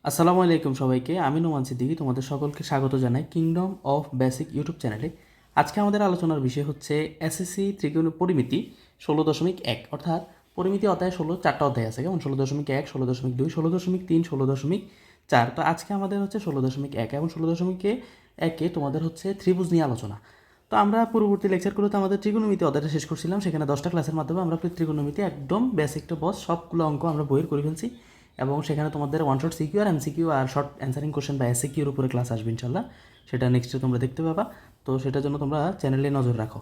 আসসালামু আলাইকুম সবাইকে। আমি নোমান সিদ্দিকী তোমাদের সকলকে স্বাগত জানাই কিংডম অফ বেসিক ইউটিউব চ্যানেলে। আজকে আমাদের আলোচনার বিষয় হচ্ছে এসএসসি ত্রিকোণ পরিমিতি 16.1, অর্থাৎ পরিমিতি অধ্যায় 4টা অধ্যায় আছে, কেমন 16.1, 16.2, 16.3, 16.4। তো আজকে আমাদের হচ্ছে 16.1 এবং 16.1-এ তোমাদের হচ্ছে ত্রিভুজ নিয়ে আলোচনা। তো আমরা পূর্ববর্তী লেকচারগুলোতে আমাদের ত্রিকোণমিতি অধ্যায়টা শেষ করছিলাম, সেখানে 10টা ক্লাসের মাধ্যমে আমরা ত্রিকোণমিতি একদম বেসিক টু বস সবগুলো অঙ্ক আমরা বইয়ের করে ফেলছি এবং সেখানে তোমাদের ওয়ান শর্ট সিকিউ আর এমসিকিউ আর শর্ট অ্যান্সারিং কোশ্চেন বা এসএকিউর উপরে ক্লাস আসবে ইনশাল্লাহ। সেটা নেক্সটে তোমরা দেখতে পাবা। তো সেটার জন্য তোমরা চ্যানেলে নজর রাখো।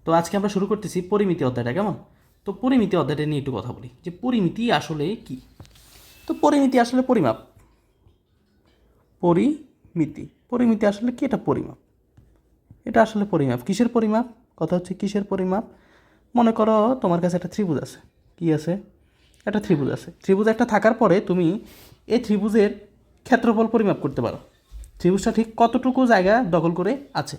তো আজকে আমরা শুরু করতেছি পরিমিতি অধ্যায়টা, কেমন? তো পরিমিতি অধ্যায়টা নিয়ে একটু কথা বলি যে পরিমিতি আসলে কি। তো পরিমিতি আসলে পরিমাপ। পরিমিতি পরিমিতি আসলে কি? এটা পরিমাপ। এটা আসলে পরিমাপ। কিসের পরিমাপ? কথা হচ্ছে কিসের পরিমাপ। মনে করো তোমার কাছে একটা ত্রিভুজ আছে। কি আছে? একটা ত্রিভুজ আছে। ত্রিভুজ একটা থাকার পরে তুমি এই ত্রিভুজের ক্ষেত্রফল পরিমাপ করতে পারো। ত্রিভুজটা ঠিক কতটুকু জায়গা দখল করে আছে,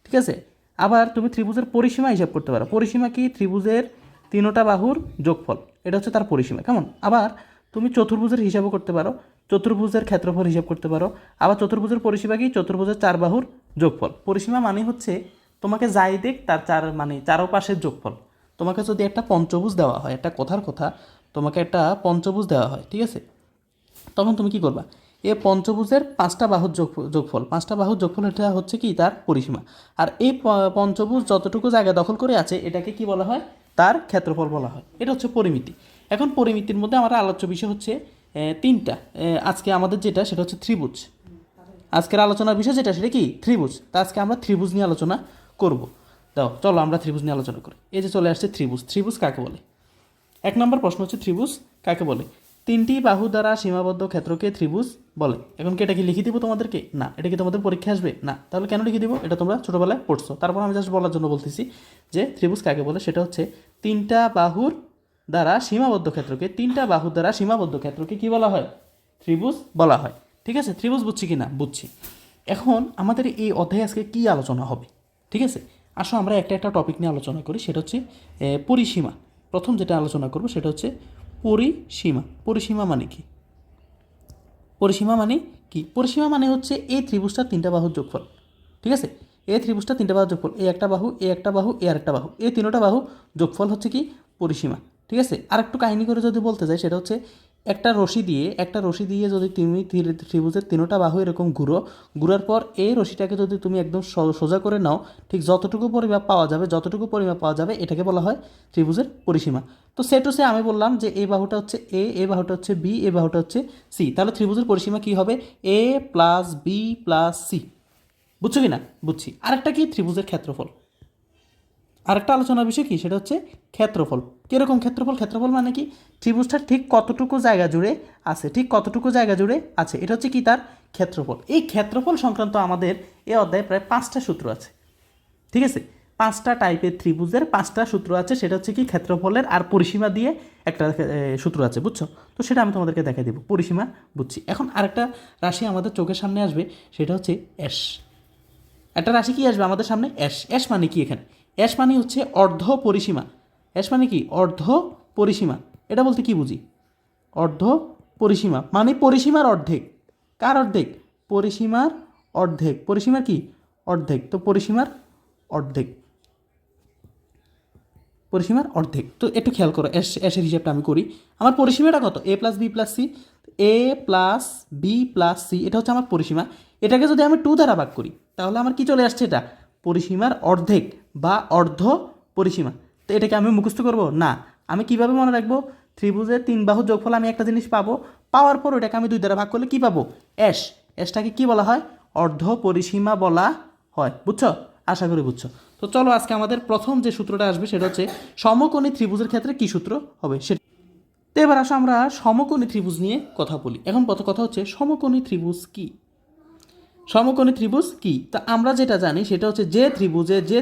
ঠিক আছে? আবার তুমি ত্রিভুজের পরিসীমা হিসাব করতে পারো। পরিসীমা কি? ত্রিভুজের তিনোটা বাহুর যোগফল, এটা হচ্ছে তার পরিসীমা, কেমন? আবার তুমি চতুর্ভুজের হিসাবও করতে পারো, চতুর্ভুজের ক্ষেত্রফল হিসাব করতে পারো। আবার চতুর্ভুজের পরিসীমা কি? চতুর্ভুজের চার বাহুর যোগফল। পরিসীমা মানে হচ্ছে তোমাকে যাই দিক তার চার মানে চারোপাশের যোগফল। তোমাকে যদি একটা পঞ্চভুজ দেওয়া হয়, একটা কথার কথা, তোমাকে একটা পঞ্চভুজ দেওয়া হয়, ঠিক আছে? তখন তুমি কি করবা? এই পঞ্চভুজের পাঁচটা বাহুর যোগফল, পাঁচটা বাহুর যোগফল, এটা হচ্ছে কি? তার পরিসীমা। আর এই পঞ্চভুজ যতটুকু জায়গা দখল করে আছে এটাকে কি বলা হয়? তার ক্ষেত্রফল বলা হয়। এটা হচ্ছে পরিমিতি। এখন পরিমিতির মধ্যে আমার আলোচ্য বিষয় হচ্ছে তিনটা। আজকে আমাদের যেটা সেটা হচ্ছে ত্রিভুজ। আজকের আলোচনার বিষয় যেটা সেটা কি? ত্রিভুজ। তা আজকে আমরা ত্রিভুজ নিয়ে আলোচনা করব। দাও চলো আমরা ত্রিভুজ নিয়ে আলোচনা করি। এই যে চলে আসছে ত্রিভুজ। ত্রিভুজ কাকে বলে? এক নম্বর প্রশ্ন হচ্ছে ত্রিভুজ কাকে বলে? তিনটি বাহু দ্বারা সীমাবদ্ধ ক্ষেত্রকে ত্রিভুজ বলে। এখন কি এটা কি লিখে দিব তোমাদেরকে? না। এটা কি তোমাদের পরীক্ষা আসবে? না। তাহলে কেন লিখে দিব? এটা তোমরা ছোটোবেলায় পড়ছো। তারপর আমি জাস্ট বলার জন্য বলতেছি যে ত্রিভুজ কাকে বলে। সেটা হচ্ছে তিনটা বাহুর দ্বারা সীমাবদ্ধ ক্ষেত্রকে, তিনটা বাহুর দ্বারা সীমাবদ্ধ ক্ষেত্রকে কি বলা হয়? ত্রিভুজ বলা হয়। ঠিক আছে? ত্রিভুজ বুঝছি কি না? বুঝছি। এখন আমাদের এই অধ্যায়ে আজকে কী আলোচনা হবে, ঠিক আছে? আসো আমরা একটা একটা টপিক নিয়ে আলোচনা করি। সেটা হচ্ছে পরিসীমা। প্রথম যেটা আলোচনা করব সেটা হচ্ছে পরিসীমা। পরিসীমা মানে কি? পরিসীমা মানে কি? পরিসীমা মানে হচ্ছে এই ত্রিভুজটার তিনটা বাহুর যোগফল, ঠিক আছে? এই ত্রিভুজটা তিনটা বাহুর যোগফল, এই একটা বাহু, এই একটা বাহু, এই আরেকটা বাহু, এই তিনটা বাহু যোগফল হচ্ছে কি? পরিসীমা, ঠিক আছে? আর একটু কাহিনী করে যদি বলতে যাই সেটা হচ্ছে একটা রশি দিয়ে যদি তুমি ত্রিভুজের তিনটা বাহু এরকম ঘুরার পর এই রশিটাকে যদি তুমি একদম সোজা করে নাও, ঠিক যতটুকু পরিমাপ পাওয়া যাবে এটাকে বলা হয় ত্রিভুজের পরিসীমা। তো সে টু সে আমি বললাম যে এই বাহুটা হচ্ছে এ, এই বাহুটা হচ্ছে বি, এই বাহুটা হচ্ছে সি। তাহলে ত্রিভুজের পরিসীমা কি হবে? A plus B plus C. বুঝছো কি না? বুঝছি। আরেকটা কি? ত্রিভুজের ক্ষেত্রফল। আরেকটা আলোচনার বিষয় কি? সেটা হচ্ছে ক্ষেত্রফল। কীরকম ক্ষেত্রফল? ক্ষেত্রফল মানে কি? ত্রিভুজটা ঠিক কতটুকু জায়গা জুড়ে আছে, ঠিক কতটুকু জায়গা জুড়ে আছে, এটা হচ্ছে কি? তার ক্ষেত্রফল। এই ক্ষেত্রফল সংক্রান্ত আমাদের এই অধ্যায়ে প্রায় 5টা সূত্র আছে, ঠিক আছে? 5টা টাইপের ত্রিভুজের 5টা সূত্র আছে। সেটা হচ্ছে কি? ক্ষেত্রফলের আর পরিসীমা দিয়ে একটা সূত্র আছে, বুঝছো? তো সেটা আমি তোমাদেরকে দেখাই দেবো। পরিসীমা বুঝছি। এখন আরেকটা রাশি আমাদের চোখের সামনে আসবে, সেটা হচ্ছে অ্যাশ। একটা রাশি কি আসবে আমাদের সামনে? অ্যাশ। অ্যাশ মানে কি? এখানে অ্যাশ মানে হচ্ছে অর্ধ পরিসীমা। অ্যাশ মানে কি? অর্ধ পরিসীমা। এটা বলতে কি বুঝি? অর্ধ পরিসীমা মানে পরিসীমার অর্ধেক। কার অর্ধেক? পরিসীমার অর্ধেক। পরিসীমার কি? অর্ধেক। তো পরিসীমার অর্ধেক, পরিসীমার অর্ধেক। তো একটু খেয়াল করো, এসের হিসাবটা আমি করি। আমার পরিসীমাটা কত? এ প্লাস বি প্লাস সি। এ প্লাস বি প্লাস সি, এটা হচ্ছে আমার পরিসীমা। এটাকে যদি আমি 2 দ্বারা ভাগ করি তাহলে আমার কি চলে আসছে? এটা পরিসীমার অর্ধেক বা অর্ধ পরিসীমা। তো এটাকে আমি মুখস্থ করব না। আমি কিভাবে মনে রাখবো? ত্রিভুজের 3 বাহুর যোগফল আমি একটা জিনিস পাবো, পাওয়ার পর ওটাকে আমি 2 দ্বারা ভাগ করলে কি পাবো? অ্যাশ। অ্যাশটাকে কি বলা হয়? অর্ধ পরিসীমা বলা হয়। বুঝছো? আশা করি বুঝছো। তো চলো আজকে আমাদের প্রথম যে সূত্রটা আসবে সেটা হচ্ছে সমকোণী ত্রিভুজের ক্ষেত্রে কি সূত্র হবে সেটা। তো এবার আসো আমরা সমকোণী ত্রিভুজ নিয়ে কথা বলি। এখন প্রথম কথা হচ্ছে সমকোণী ত্রিভুজ কি? সমকোণী ত্রিভুজ কি? তা আমরা যেটা জানি সেটা হচ্ছে যে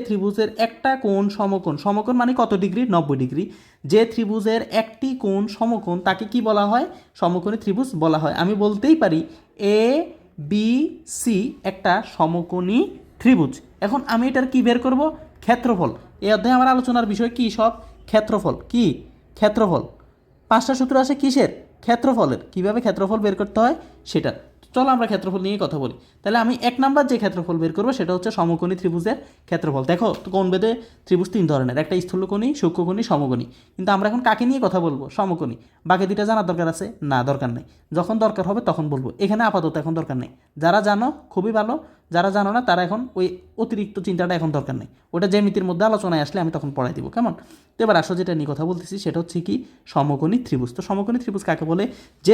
ত্রিভুজের একটা কোণ সমকোণ। সমকোণ মানে কত ডিগ্রি? 90 ডিগ্রি। যে ত্রিভুজের একটি কোণ সমকোণ তাকে কি বলা হয়? সমকোণী ত্রিভুজ বলা হয়। আমি বলতেই পারি এ বি সি একটা সমকোণী ত্রিভুজ। এখন আমি এটার কি বের করব? ক্ষেত্রফল। এই অধ্যায়ে আমার আলোচনার বিষয় কি? সব ক্ষেত্রফল। কি? ক্ষেত্রফল। 5টা সূত্র আছে কিসের? ক্ষেত্রফলের, কীভাবে ক্ষেত্রফল বের করতে হয় সেটা। চলো আমরা ক্ষেত্রফল নিয়ে কথা বলি। তাহলে আমি 1 নাম্বার যে ক্ষেত্রফল বের করবো সেটা হচ্ছে সমকোণী ত্রিভুজের ক্ষেত্রফল। দেখো কোণ বেদে ত্রিভুজ 3 ধরনের, একটা স্থূলকোণী, সূক্ষ্মকোণী, সমকোণী। কিন্তু আমরা এখন কাকে নিয়ে কথা বলবো? সমকোণী। বাকি দুইটা জানার দরকার আছে? না, দরকার নেই। যখন দরকার হবে তখন বলবো, এখানে আপাতত এখন দরকার নেই। যারা জানো খুবই ভালো, যারা জানো না তারা এখন ওই অতিরিক্ত চিন্তাটা এখন দরকার নেই। ওটা জ্যামিতির মধ্যে আলোচনায় আসলে আমি তখন পড়াই দিব, কেমন? তো এবার আসো যেটা নিয়ে কথা বলতেছি সেটা হচ্ছে কি সমকোণী ত্রিভুজ। তো সমকোণী ত্রিভুজ কাকে বলে? যে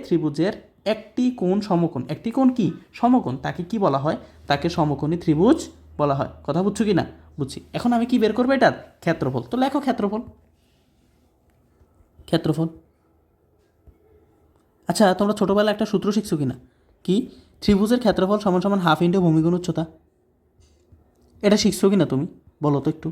ত্রিভুজের একটি কোণ সমকোণ, একটি কোণ কি সমকোণ, তাকে কি বলা হয়? তাকে সমকোণী ত্রিভুজ বলা হয়। কথা বুঝছো কি না? বুঝছি। এখন আমি কি বের করবো? এটার ক্ষেত্রফল। তো লেখো ক্ষেত্রফল। ক্ষেত্রফল। আচ্ছা, তোমরা ছোটোবেলায় একটা সূত্র শিখছো কি না? কি? ত্রিভুজের ক্ষেত্রফল সমান সমান হাফ ইন্টু ভূমি গুণ উচ্চতা। এটা শিখছো কি না তুমি? বলো তো একটু।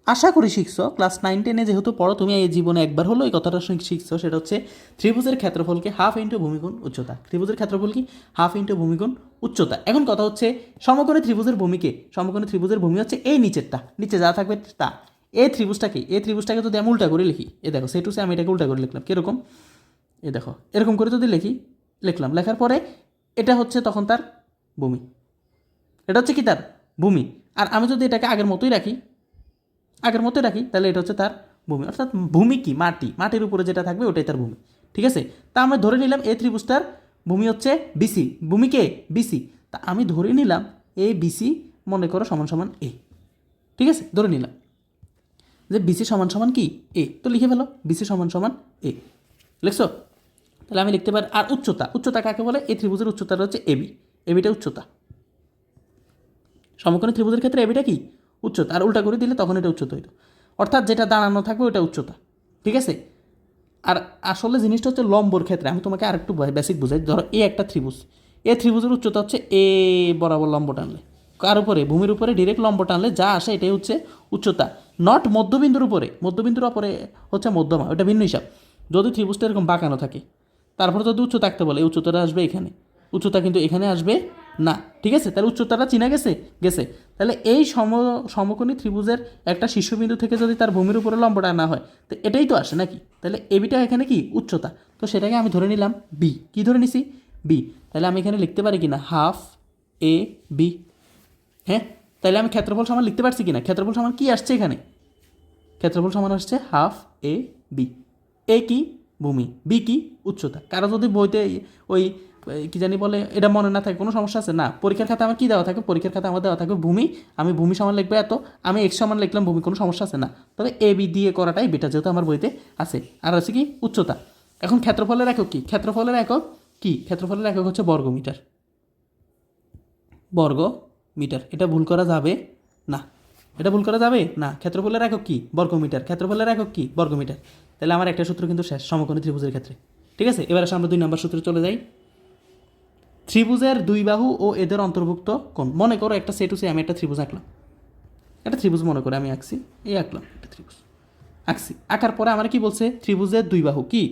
আশা করি শিখছো। ক্লাস 9-10 যেহেতু পড়ো তুমি, এই জীবনে একবার হলো এই কথাটা শিখছো। সেটা হচ্ছে ত্রিভুজের ক্ষেত্রফলকে হাফ ইন্টু ভূমিগুণ উচ্চতা। ত্রিভুজের ক্ষেত্রফল কি? হাফ ইন্টু ভূমিগুণ উচ্চতা। এখন কথা হচ্ছে সমকোণী ত্রিভুজের ভূমিকে, সমকোণী ত্রিভুজের ভূমি হচ্ছে এই নিচেরটা, নিচে যা থাকবে তা। এই ত্রিভুজটাকে, এই ত্রিভুজটাকে যদি আমি উল্টা করে লিখি, এ দেখো সে টু সে আমি এটাকে উল্টা করে লিখলাম কীরকম, এ দেখো এরকম করে যদি লিখলাম, লেখার পরে এটা হচ্ছে তখন তার ভূমি। এটা হচ্ছে কি তার ভূমি। আর আমি যদি এটাকে আগের মতোই রাখি, তাহলে এটা হচ্ছে তার ভূমি। অর্থাৎ ভূমি কি? মাটির উপরে যেটা থাকবে ওটাই তার ভূমি। ঠিক আছে? তা আমরা ধরে নিলাম এই ত্রিভুজটার ভূমি হচ্ছে বিসি। ভূমি কে? বিসি। তা আমি ধরে নিলাম এ বিসি মনে করো সমান সমান এ। ঠিক আছে? ধরে নিলাম যে বিসি সমান সমান কি এ। তো লিখে ফেলো বিসি সমান সমান এ। লিখছো? তাহলে আমি লিখতে পারি। আর উচ্চতা কাকে বলে? এই ত্রিভুজের উচ্চতাটা হচ্ছে এবি। এবিটা উচ্চতা। সমকোণী ত্রিভুজের ক্ষেত্রে এবিটা কি? উচ্চতা। আর উল্টা করে দিলে তখন এটা উচ্চতা হইতো। অর্থাৎ যেটা দাঁড়ানো থাকবে ওটা উচ্চতা। ঠিক আছে? আর আসলে জিনিসটা হচ্ছে লম্বর ক্ষেত্রে। আমি তোমাকে আরেকটু বেসিক বুঝাই। ধরো এ একটা ত্রিভুজ, এ ত্রিভুজের উচ্চতা হচ্ছে এ বরাবর লম্ব টানলে, কার উপরে? ভূমির উপরে ডিরেক্ট লম্ব টানলে যা আসে এটাই হচ্ছে উচ্চতা। নট মধ্যবিন্দুর উপরে। মধ্যবিন্দুর উপরে হচ্ছে মধ্যমা, ওটা ভিন্ন হিসাব। যদি ত্রিভুজটা এরকম বাঁকানো থাকে, তারপরে যদি উচ্চতা থাকতে বলে, এই উচ্চতাটা আসবে এখানে, উচ্চতা কিন্তু এখানে আসবে না। ঠিক আছে? তাহলে উচ্চতাটা চিনা গেছে। তাহলে এই সমকোণী ত্রিভুজের একটা শীর্ষবিন্দু থেকে যদি তার ভূমির উপরে লম্ব টানা হয়, তো এটাই তো আসে নাকি? তাহলে এবিটা এখানে কি? উচ্চতা। তো সেটাকে আমি ধরে নিলাম বি। কি ধরে নিছি? বি। তাহলে আমি এখানে লিখতে পারি কিনা হাফ এ বি। হ্যাঁ, তাহলে আমি ক্ষেত্রফল সমান লিখতে পারছি কিনা? ক্ষেত্রফল সমান কি আসছে এখানে? ক্ষেত্রফল সমান আসছে হাফ এ বি। এ কি? ভূমি। বি কি? উচ্চতা। কারো যদি বইতে ওই কি জানি বলে এটা মনে না থাকে, কোনো সমস্যা আছে না? পরীক্ষার খাতা আমার কি দেওয়া থাকে? পরীক্ষার খাতা আমার দেওয়া থাকবে ভূমি। আমি ভূমি সমান লিখবো এত, আমি এক্স সমান লিখলাম ভূমি, কোনো সমস্যা আছে না? তবে এ বি দিয়ে করাটাই বেটার, যেহেতু আমার বইতে আছে। আর আছে কি? উচ্চতা। এখন ক্ষেত্রফলের একক কি? ক্ষেত্রফলের একক কি? ক্ষেত্রফলের একক হচ্ছে বর্গমিটার। বর্গমিটার। এটা ভুল করা যাবে না। এটা ভুল করা যাবে না। ক্ষেত্রফলের একক কি? বর্গমিটার। ক্ষেত্রফলের একক কি? বর্গমিটার। তাহলে আমার একটা সূত্র কিন্তু শেষ সমকোণী ত্রিভুজের ক্ষেত্রে। ঠিক আছে? এবার আসলে আমরা 2 নম্বর সূত্রে চলে যাই। ত্রিভুজের দুই বাহু ও এদের অন্তর্ভুক্ত কোণ। মনে করো একটা সেটু সে আমি একটা ত্রিভুজ আঁকলাম। একটা ত্রিভুজ মনে করে আমি আঁকছি, এই আঁকলাম একটা ত্রিভুজ, আঁকছি। আঁকার পরে আমার কি বলছে? ত্রিভুজের দুই বাহু কি?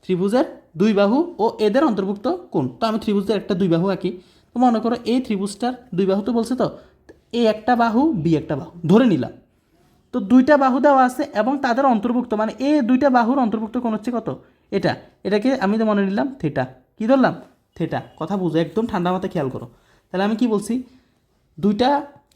ত্রিভুজের দুই বাহু ও এদের অন্তর্ভুক্ত কোণ। তো আমি ত্রিভুজের একটা দুই বাহু আঁকি। তো মনে করো এই ত্রিভুজটার দুই বাহু তো বলছে, তো এ একটা বাহু বি একটা বাহু ধরে নিলাম। তো দুইটা বাহু দেওয়া আছে এবং তাদের অন্তর্ভুক্ত, মানে এই দুইটা বাহুর অন্তর্ভুক্ত কোণ হচ্ছে কত? এটাকে আমি তো মনে নিলাম থিটা। কি ধরলাম? থিটা। কথা বুঝো, একদম ঠান্ডা মাথায় খেয়াল করো। তাহলে আমি কি বলছি?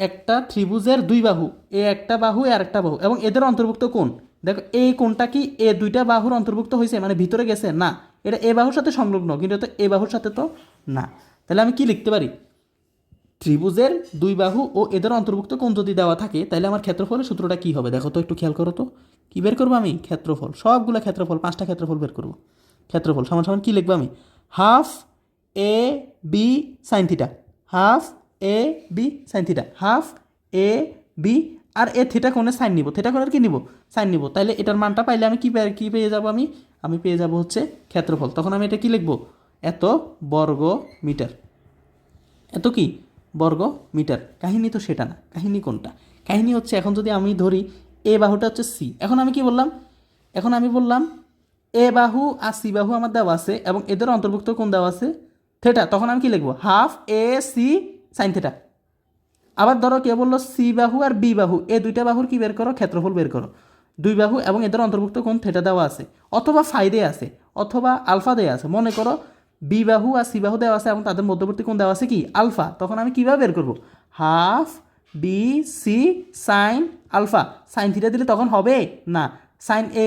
একটা ত্রিভুজের দুই বাহু, এ একটা বাহু আর একটা বাহু, এবং এদের অন্তর্ভুক্ত কোণ। দেখো এই কোণটা কি এ দুইটা বাহুর অন্তর্ভুক্ত হয়েছে, মানে ভিতরে গেছে না? এটা এ বাহুর সাথে সংলগ্ন, কিন্তু এটা এ বাহুর সাথে তো না। তাহলে আমি কি লিখতে পারি? ত্রিভুজের দুই বাহু ও এদের অন্তর্ভুক্ত কোণ যদি দেওয়া থাকে, তাহলে আমার ক্ষেত্রফলের সূত্রটা কী হবে? দেখো তো, একটু খেয়াল করো তো। কী বের করবো আমি? ক্ষেত্রফল। সবগুলো ক্ষেত্রফল, 5টা ক্ষেত্রফল বের করবো। ক্ষেত্রফল সমান সমান কী লিখবো আমি? Half A B sine theta. Half A B sine theta. Half A B. R A theta কোণে সাইন নিব, থিটা কোণের কী নিব? সাইন নিব। তাহলে এটার মানটা পাইলে আমি কী পেয়ে যাবো? আমি পেয়ে যাবো হচ্ছে ক্ষেত্রফল। তখন আমি এটা কী লিখবো? এত বর্গ মিটার। এত কি? বর্গ মিটার। কাহিনী তো সেটা না। কাহিনী কোনটা? কাহিনী হচ্ছে, এখন যদি আমি ধরি এ বাহুটা হচ্ছে সি। এখন আমি কি বললাম? এখন আমি বললাম এ বাহু আর সি বাহু আমার দেওয়া আছে এবং এদের অন্তর্ভুক্ত কোণ দেওয়া আছে থেটা। তখন আমি কি লিখবো? Half A C sine theta. আবার ধরো কে বললো সি বাহু আর বি বাহু, এই দুইটা বাহুর কি বের করো? ক্ষেত্রফল বের করো। দুই বাহু এবং এদের অন্তর্ভুক্ত কোণ থিটা দেওয়া আছে, অথবা ফাই দেওয়া আছে, অথবা আলফা দেওয়া আছে। মনে করো বি বাহু আর সি বাহু দেওয়া আছে এবং তাদের মধ্যবর্তী কোণ দেওয়া আছে কি আলফা। তখন আমি কীভাবে বের করব? Half B C sine alpha. Sine theta দিলে তখন হবে না, sine A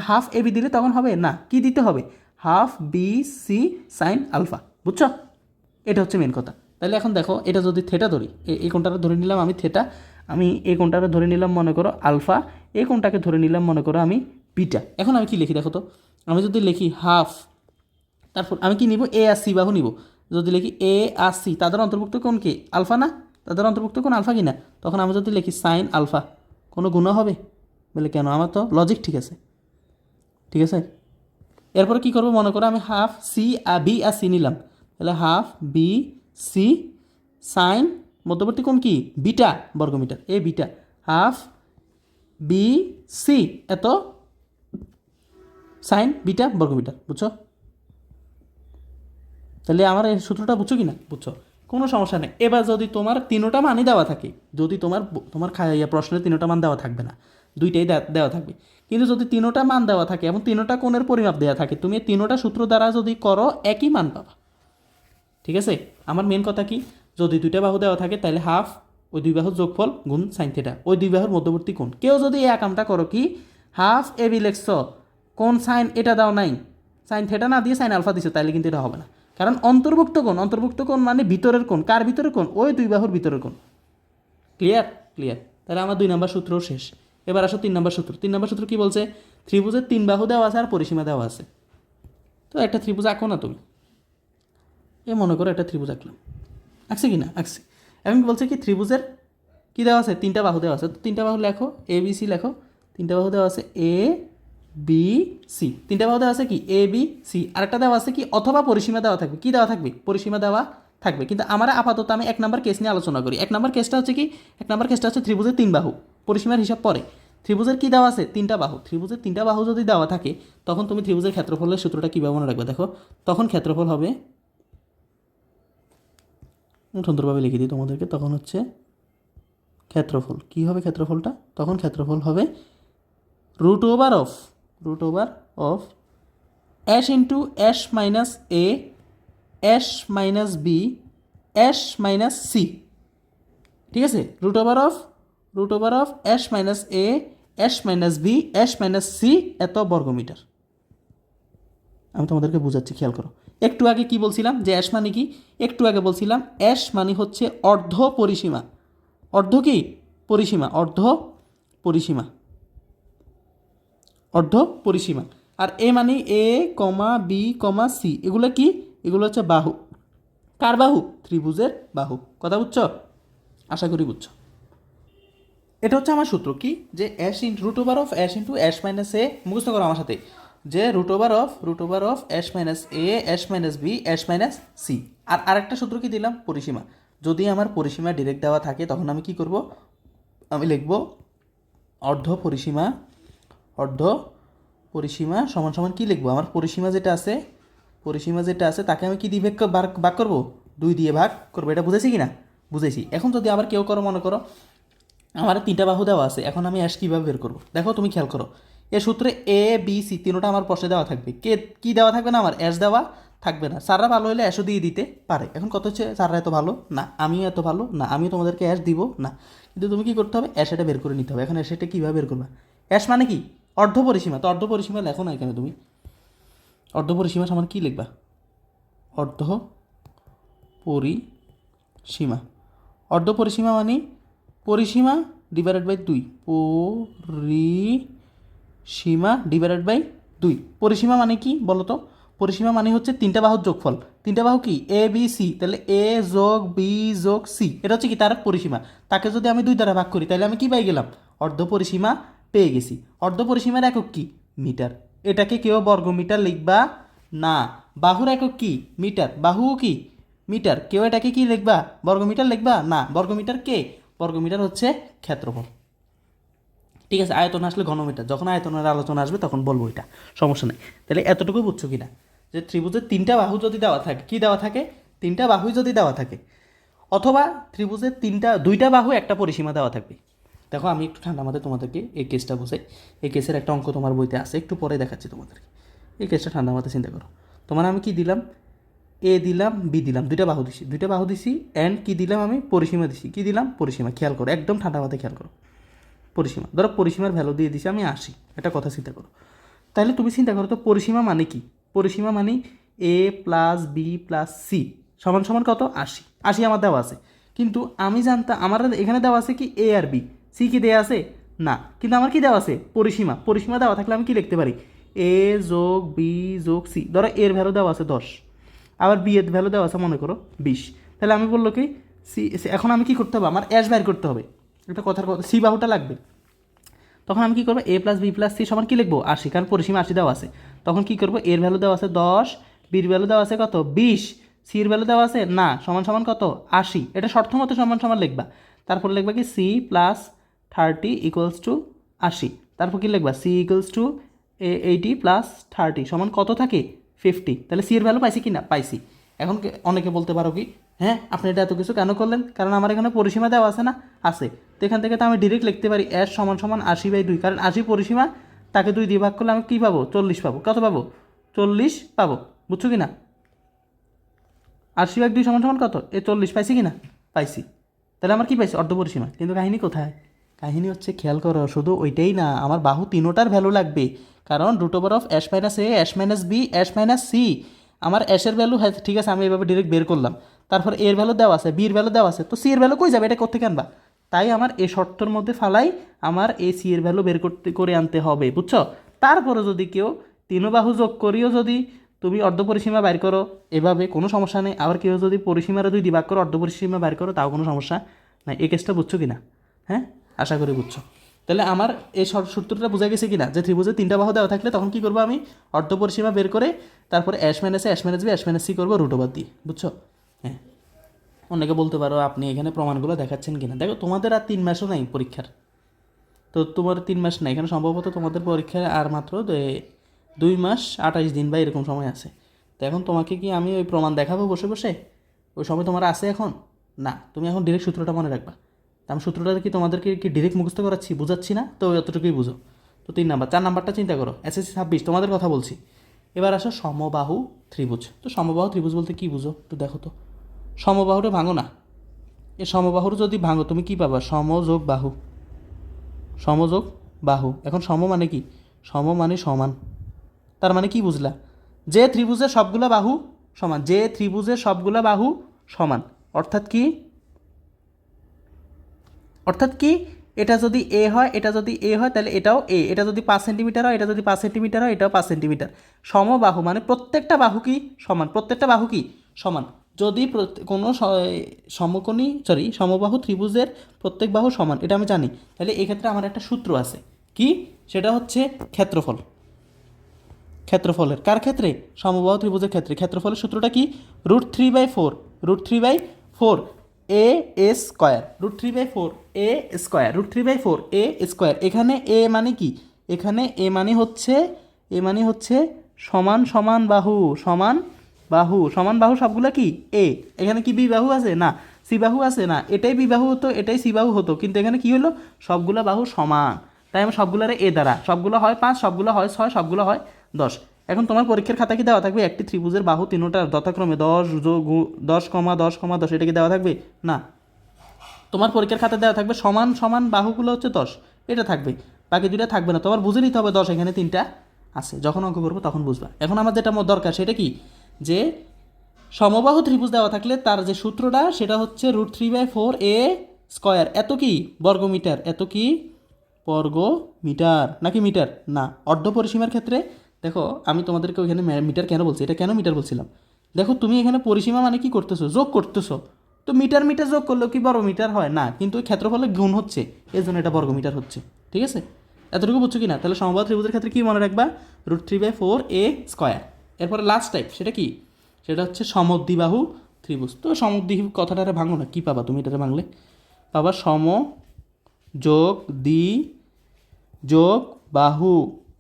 half A B দিলে তখন হবে না, কি দিতে হবে? Half B C sine alpha. বুঝছো? এটা হচ্ছে মেন কথা। তাহলে এখন দেখো, এটা যদি থেটা ধরি, এই কোণটাকে ধরে নিলাম আমি থেটা, আমি এই কোণটাকে ধরে নিলাম মনে করো আলফা, এই কোণটাকে ধরে নিলাম মনে করো আমি বিটা। এখন আমি কি লিখি দেখো তো, আমি যদি লিখি হাফ, তারপর আমি কি নিব? এ আর সি বাহু নিব। যদি লিখি এ আর সি, তাদের অন্তর্ভুক্ত কোণ কি আলফা না? তাদের অন্তর্ভুক্ত কোণ আলফা কি না? তখন আমি যদি লিখি সাইন আলফা, কোনো গুণ হবে? বলে কেন? আমার তো লজিক ঠিক আছে, ঠিক আছে। এরপরে কী করবো? মনে করো আমি হাফ সি আর বি আর সি নিলাম, তাহলে হাফ বি সি সাইন মধ্যবর্তী কোণ কি বিটা বর্গমিটার, এ বিটা, হাফ বি সি এত সাইন বিটা বর্গমিটার। বুঝছো? তাহলে আমার এই সূত্রটা বুঝছো কি না? বুঝছো, কোনো সমস্যা নেই। এবার যদি তোমার তিনোটা মানই দেওয়া থাকে, যদি তোমার প্রশ্নের তিনোটা মান দেওয়া থাকবে না, দুইটাই দেওয়া থাকবে, কিন্তু যদি তিনোটা মান দেওয়া থাকে এবং তিনোটা কোণের পরিমাপ দেওয়া থাকে, তুমি তিনোটা সূত্র দ্বারা যদি করো একই মান পাবা। ঠিক আছে? আমার মেন কথা কি, যদি দুইটা বাহু দেওয়া থাকে তাহলে হাফ ওই দুই বাহুর যোগফল গুণ সাইন থিটা, ওই দুই বাহুর মধ্যবর্তী কোণ। কেউ যদি এই কামটা করো কি, হাফ এ বি লেখছ, কোণ সাইন এটা দাও নাই, সাইন থিটা না দিয়ে সাইন আলফা দিছো, তাহলে কিন্তু এটা হবে না। কারণ অন্তর্ভুক্ত কোণ মানে ভিতরের কোণ। কার ভিতরের কোণ? ওই দুই বাহুর ভিতরের কোণ। ক্লিয়ার? ক্লিয়ার। তাহলে আমার 2 নম্বর সূত্রও শেষ। এবার আসো 3 নম্বর সূত্র। 3 নম্বর সূত্র কি বলছে? ত্রিভুজের 3 বাহু দেওয়া আছে আর পরিসীমা দেওয়া আছে। তো একটা ত্রিভুজ আঁকো না তুমি, এ মনে করো একটা ত্রিভুজ আঁকলাম, আঁকছে কি না? আঁকছে। এবং বলছে কি ত্রিভুজের কী দেওয়া আছে? 3টা বাহু দেওয়া আছে। তো 3টা বাহু লেখো, এ বি সি লেখো। 3টা বাহু দেওয়া আছে এ বি সি, 3টা বাহু দেওয়া আছে কি এ বি সি। আরেকটা দেওয়া আছে কি অথবা পরিসীমা দেওয়া থাকবে। কি দেওয়া থাকবে? পরিসীমা দেওয়া থাকবে। কিন্তু আমার আপাতত আমি 1 নম্বর কেস নিয়ে আলোচনা করি। 1 নম্বর কেসটা হচ্ছে কি, 1 নম্বর কেসটা হচ্ছে ত্রিভুজের 3 বাহু, পরিসীমার হিসাব পরে। ত্রিভুজের কি দেওয়া আছে? 3টা বাহু। ত্রিভুজের 3টা বাহু যদি দেওয়া থাকে, তখন তুমি ত্রিভুজের ক্ষেত্রফলের সূত্রটা কীভাবে মনে রাখবে? দেখো, তখন ক্ষেত্রফল হবে, সুন্দরভাবে লিখে দিই তোমাদেরকে, তখন হচ্ছে ক্ষেত্রফল কী হবে? ক্ষেত্রফলটা তখন ক্ষেত্রফল হবে root over of S into S minus A S minus B S minus C. ঠিক আছে? Root over of S minus A S minus B S minus C এত বর্গমিটার। আমি তোমাদেরকে বোঝাচ্ছি, খেয়াল করো। একটু আগে কি বলছিলাম যে এস মানে কি? একটু আগে বলছিলাম এস মানে হচ্ছে অর্ধ পরিসীমা। অর্ধ কি? পরিসীমা। অর্ধ পরিসীমা। আর এ মানে এ কমা বি কমা সি, এগুলো কি? এগুলো হচ্ছে বাহু। কার বাহু? ত্রিভুজের বাহু। কথা বুঝছো? আশা করি বুঝছো। এটা হচ্ছে আমার সূত্র কি, যে root over of S into S minus A, মুখস্থ করো আমার সাথে, যে root over of S minus A S minus B S minus C. আর আরেকটা সূত্র কি দিলাম? পরিসীমা। যদি আমার পরিসীমা ডিরেক্ট দেওয়া থাকে, তখন আমি কি করব? আমি লিখব অর্ধ পরিসীমা সমান সমান কি লিখবো? আমার পরিসীমা যেটা আছে তাকে আমি কি দিয়ে ভাগ করবো? 2 দিয়ে ভাগ করবো। এটা বুঝেছি কি না? বুঝেছি। এখন যদি আবার কেউ করো, মনে করো আমার 3টা বাহু দেওয়া আছে, এখন আমি অ্যাশ কীভাবে বের করবো? দেখো, তুমি খেয়াল করো, এ সূত্রে এ বি সি তিনোটা আমার প্রশ্নে দেওয়া থাকবে। কি দেওয়া থাকবে না? আমার অ্যাশ দেওয়া থাকবে না। স্যাররা ভালো হলে অ্যাশও দিয়ে দিতে পারে। এখন কত হচ্ছে, স্যাররা এত ভালো না, আমিও এত ভালো না, আমিও তোমাদেরকে অ্যাশ দিব না। কিন্তু তুমি কি করতে হবে? অ্যাশ এটা বের করে নিতে হবে। এখন অ্যাশ এটা কীভাবে বের করবে? অ্যাশ মানে কি? অর্ধ পরিসীমা। তো অর্ধ পরিসীমা লেখো না এখানে তুমি। অর্ধ পরিসীমা সমান কী লিখবা? অর্ধ পরিসীমা। অর্ধ পরিসীমা মানে পরিসীমা ডিভাইডেড বাই 2। পরিসীমা ডিভাইডেড বাই 2। পরিসীমা মানে কি বলো তো? পরিসীমা মানে হচ্ছে 3টা বাহুর যোগফল। 3টা বাহু কি? A B C. তাহলে এ যোগ বি যোগ সি, এটা হচ্ছে কি তার পরিসীমা। তাকে যদি আমি 2 দ্বারা ভাগ করি, তাহলে আমি কি পেয়ে গেলাম? অর্ধ পরিসীমা পেয়ে গেছি। অর্ধ পরিসীমার একক কি? মিটার। এটাকে কেউ বর্গমিটার লিখবা না। বাহুর একক কি? মিটার। বাহুও কি? মিটার। কেউ এটাকে কি লিখবা? বর্গমিটার লিখবা না। বর্গমিটার কে? বর্গমিটার হচ্ছে ক্ষেত্রফল। ঠিক আছে? আয়তন আসলে ঘনমিটার। যখন আয়তনের আলোচনা আসবে তখন বলবো, এটা সমস্যা নেই। তাহলে এতটুকু বুঝছো কি না? যে ত্রিভুজের 3টা বাহু যদি দেওয়া থাকে, কি দেওয়া থাকে? 3টা বাহুই যদি দেওয়া থাকে, অথবা ত্রিভুজের 2টা বাহু একটা পরিসীমা দেওয়া থাকবে। দেখো আমি একটু ঠান্ডা মাথায় তোমাদেরকে এই কেসটা বোঝাই। এই কেসের একটা অঙ্ক তোমার বইতে আছে, একটু পরে দেখাচ্ছি তোমাদেরকে। এই কেসটা ঠান্ডা মাথায় চিন্তা করো। তোমার আমি কি দিলাম, এ দিলাম, বি দিলাম, দুইটা বাহু দিছি অ্যান্ড কি দিলাম আমি, পরিসীমা দিছি। কি দিলাম, পরিসীমা। খেয়াল করো, একদম ঠান্ডা মাথায় খেয়াল করো। পরিসীমা, ধরো পরিসীমার ভ্যালু দিয়ে দিছি আমি 80। একটা কথা চিন্তা করো, তাহলে তুমি চিন্তা করো তো পরিসীমা মানে কি। পরিসীমা মানে a plus B plus C সমান সমান কত, 80। 80 আমার দেওয়া আছে, কিন্তু আমি জানতাম আমার এখানে দেওয়া আছে কি এ আর বি, সি কি দেওয়া আছে না, কিন্তু আমার কি দেওয়া আছে, পরিসীমা। পরিসীমা দেওয়া থাকলে আমি কি লিখতে পারি, এ যোগ বি যোগ সি। ধরো এর ভ্যালু দেওয়া আছে 10, আবার বি এর ভ্যালু দেওয়া আছে মনে করো 20। তাহলে আমি বললো কি সি, এখন আমি কি করতে হবে, আমার অ্যাশ বাইর করতে হবে। একটা কথার কথা, সি বাহুটা লাগবে। তখন আমি কী করবো, এ প্লাস বি প্লাস সি সমান কী লিখবো, 80, কারণ পরিসীমা 80 দেওয়া আছে। তখন কী করবো, এর ভ্যালু দেওয়া আছে 10, বির ভ্যালু দেওয়া আছে কত 20, সির ভ্যালু দেওয়া আছে না, সমান সমান কত 80। এটা শর্ত মতো সমান সমান লিখবা। তারপর লিখবা কি সি প্লাস 30 ইকুয়ালস টু 80। তারপর কী লিখবা, সি ইকুয়ালস টু 80 প্লাস 30 সমান কত থাকে 50। তাহলে সি এর ভ্যালু পাইছি কি না, পাইছি। এখন অনেকে বলতে পারো কি, হ্যাঁ আপনি এটা এত কিছু কেন করলেন, কারণ আমার এখানে পরিসীমা দেওয়া আছে না, আছে। তো এখান থেকে তো আমি ডিরেক্ট লিখতে পারি এস সমান সমান 80/2, কারণ 80 পরিসীমা, তাকে 2 দিয়ে ভাগ করলে আমি কী পাবো, 40 পাবো। কত পাবো, 40 পাবো। বুঝছো কি না, 80/2 সমান সমান কত, 40 পাইছি কি না, পাইছি। তাহলে আমার কি পাইছি, অর্ধপরিসীমা। কিন্তু কাহিনী কোথায়, কাহিনী হচ্ছে খেয়াল করো, শুধু ওইটাই না, আমার বাহু তিনোটার ভ্যালু লাগবে। কারণ √(s - a, s - b, s - c) আমার এসের ভ্যালু, হ্যাঁ ঠিক আছে আমি এভাবে ডিরেক্ট বের করলাম। তারপর এর ভ্যালু দেওয়া আছে, বির ভ্যালু দেওয়া আছে, তো সি এর ভ্যালু কই যাবে, এটা কোত্থেকে আনবা। তাই আমার এই শর্তর মধ্যে ফালাই আমার এই সি এর ভ্যালু বের করে আনতে হবে, বুঝছো। তারপরে যদি কেউ তিনো বাহু যোগ করিও যদি তুমি অর্ধপরিসীমা বাইর করো, এভাবে কোনো সমস্যা নেই। আবার কেউ যদি পরিসীমারা 2 দিয়ে ভাগ করো, অর্ধপরিসীমা বাইর করো, তাও কোনো সমস্যা নাই। এই কেসটা বুঝছো কি না, হ্যাঁ আশা করি বুঝছো। তাহলে আমার এই সূত্রটা বোঝা গেছে কিনা, যে ত্রিভুজে 3টা বাহু দেওয়া থাকলে তখন কি করবো আমি, অর্ধপরিসীমা বের করে তারপরে s - a, s - b, s - c করবো √ওভার দিয়ে, বুঝছো। হ্যাঁ, অনেকে বলতে পারো আপনি এখানে প্রমাণগুলো দেখাচ্ছেন কিনা। দেখো তোমাদের আর 3 মাসও নাই পরীক্ষার, তো তোমার 3 মাস নাই এখানে, সম্ভবত তোমাদের পরীক্ষায় আর মাত্র 2 মাস 28 দিন বা এরকম সময় আছে। তো এখন তোমাকে কি আমি ওই প্রমাণ দেখাবো বসে বসে, ওই সময় তোমার আছে এখন না। তুমি এখন ডিরেক্ট সূত্রটা মনে রাখবা। তা আমি সূত্রটা কি তোমাদেরকে কি ডিরেক্ট মুখস্থ করাচ্ছি, বুঝাচ্ছি না, তো অতটুকুই বুঝো। তো 3 নাম্বার, 4 নাম্বারটা চিন্তা করো, SSC 26 তোমাদের কথা বলছি। এবার আসো সমবাহু ত্রিভুজ। তো সমবাহু ত্রিভুজ বলতে কি বুঝো একটু দেখো তো। সমবাহুটা ভাঙো না, এই সমবাহুর যদি ভাঙো তুমি কি পাবা, সমযোগ বাহু, সমযোগ বাহু। এখন সম মানে কি, সম মানে সমান। তার মানে কি বুঝলা, যে ত্রিভুজের সবগুলা বাহু সমান, যে ত্রিভুজের সবগুলা বাহু সমান। অর্থাৎ কি, অর্থাৎ কি, এটা যদি এ হয়, এটা যদি এ হয় তাহলে এটাও এ, এটা যদি 5 সেন্টিমিটার হয়, এটা যদি 5 সেন্টিমিটার হয়, এটাও 5 সেন্টিমিটার। সমবাহু মানে প্রত্যেকটা বাহু কি সমান, প্রত্যেকটা বাহু কি সমান। যদি কোনো সমবাহু ত্রিভুজের প্রত্যেক বাহু সমান, এটা আমি জানি, তাহলে এক্ষেত্রে আমার একটা সূত্র আছে কি, সেটা হচ্ছে ক্ষেত্রফল। ক্ষেত্রফলের কার ক্ষেত্রে, সমবাহু ত্রিভুজের ক্ষেত্রে। ক্ষেত্রফলের সূত্রটা কি, √3/4, √3/4 a square, √3/4 a square, √3/4 a square. এখানে এ মানে কি, এখানে এ মানে হচ্ছে সমান সমান বাহু, সমান বাহু, সমান বাহু সবগুলো কি এ। এখানে কি বি বাহু আছে না, সি বাহু আছে না, এটাই বি বাহু হতো, এটাই সি বাহু হতো, কিন্তু এখানে কি হলো, সবগুলো বাহু সমান। তাই আমি সবগুলোরে এ দ্বারা, সবগুলো হয় 5, সবগুলো হয় 6, সবগুলো হয় 10। এখন তোমার পরীক্ষার খাতা কি দেওয়া থাকবে, একটি ত্রিভুজের বাহু তিনোটার যথাক্রমে 10, 10, 10, এটা কি দেওয়া থাকবে না। তোমার পরীক্ষার খাতা দেওয়া থাকবে সমান সমান বাহুগুলো হচ্ছে 10, এটা থাকবে, বাকি দুইটা থাকবে না। তোমার বুঝে নিতে হবে 10 এখানে 3টা আছে, যখন অঙ্ক করবো তখন বুঝবা। এখন আমার যেটা দরকার সেটা কি, যে সমবাহু ত্রিভুজ দেওয়া থাকলে তার যে সূত্রটা সেটা হচ্ছে √3/4 a স্কোয়ার। এত কি বর্গমিটার, এত কি বর্গমিটার নাকি মিটার না। অর্ধপরিসীমার ক্ষেত্রে দেখো আমি তোমাদেরকে ওইখানে মিটার কেন বলছি, এটা কেন মিটার বলছিলাম, দেখো তুমি এখানে পরিসীমা মানে কি করতেছো, যোগ করতেছো। তো মিটার মিটার যোগ করলেও কি বর্গমিটার হয় না, কিন্তু ওই ক্ষেত্রফলের গুণ হচ্ছে, এই জন্য এটা বর্গমিটার হচ্ছে। ঠিক আছে, এতটুকু বুঝছো কি না। তাহলে সমবাহু ত্রিভুজের ক্ষেত্রে কি মনে রাখবা, √3/4 a স্কোয়ার। এরপরে লাস্ট টাইপ সেটা কি, সেটা হচ্ছে সমদ্বিবাহু ত্রিভুজ। তো সমদ্বিবাহু কথাটা ভাঙো না, কী পাবা তুমি এটাতে ভাঙলে, পাবা সম যোগ দ্বি যোগ বাহু।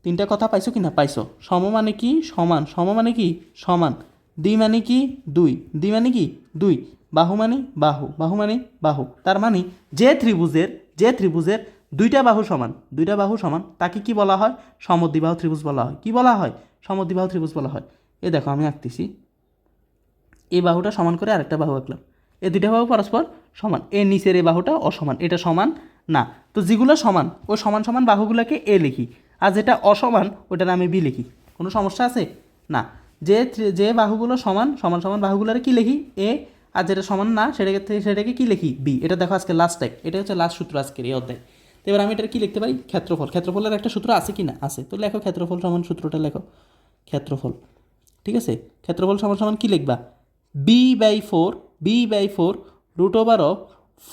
3টা কথা পাইছো কি না, পাইছো। সম মানে কি সমান, সম মানে কি সমান, দ্বি মানে কি 2, দ্বি মানে কি 2, বাহু মানে বাহু, বাহু মানে বাহু। তার মানে যে ত্রিভুজের দুইটা বাহু সমান তাকে কি বলা হয়? সমদ্বিবাহু ত্রিভুজ বলা হয়। কি বলা হয়? সমদ্বিবাহু ত্রিভুজ বলা হয়। এ দেখো আমি আঁকতেছি, এই বাহুটা সমান করে আরেকটা বাহু আঁকলাম, এই দুইটা বাহু পরস্পর সমান, এর নিচের এই বাহুটা অসমান, এটা সমান না। তো যেগুলো সমান ওই সমান সমান বাহুগুলোকে এ লিখি, আর যেটা অসমান ওটার আমি বি লিখি। কোনো সমস্যা আছে? না। যে বাহুগুলো সমান সমান বাহুগুলোরে কি লিখি? এ, আর যেটা সমান না সেটাকে কি লিখি? বি। এটা দেখো আজকে লাস্ট টাইম, এটা হচ্ছে লাস্ট সূত্র আজকের এই অধ্যায়। তো এবার আমি এটা কি লিখতে পারি? ক্ষেত্রফলের একটা সূত্র আছে কি না? আছে। তো লেখো ক্ষেত্রফল সমান, সূত্রটা লেখো। ক্ষেত্রফল, ঠিক আছে, ক্ষেত্রফল সমান কি লিখবা? b/4 root over of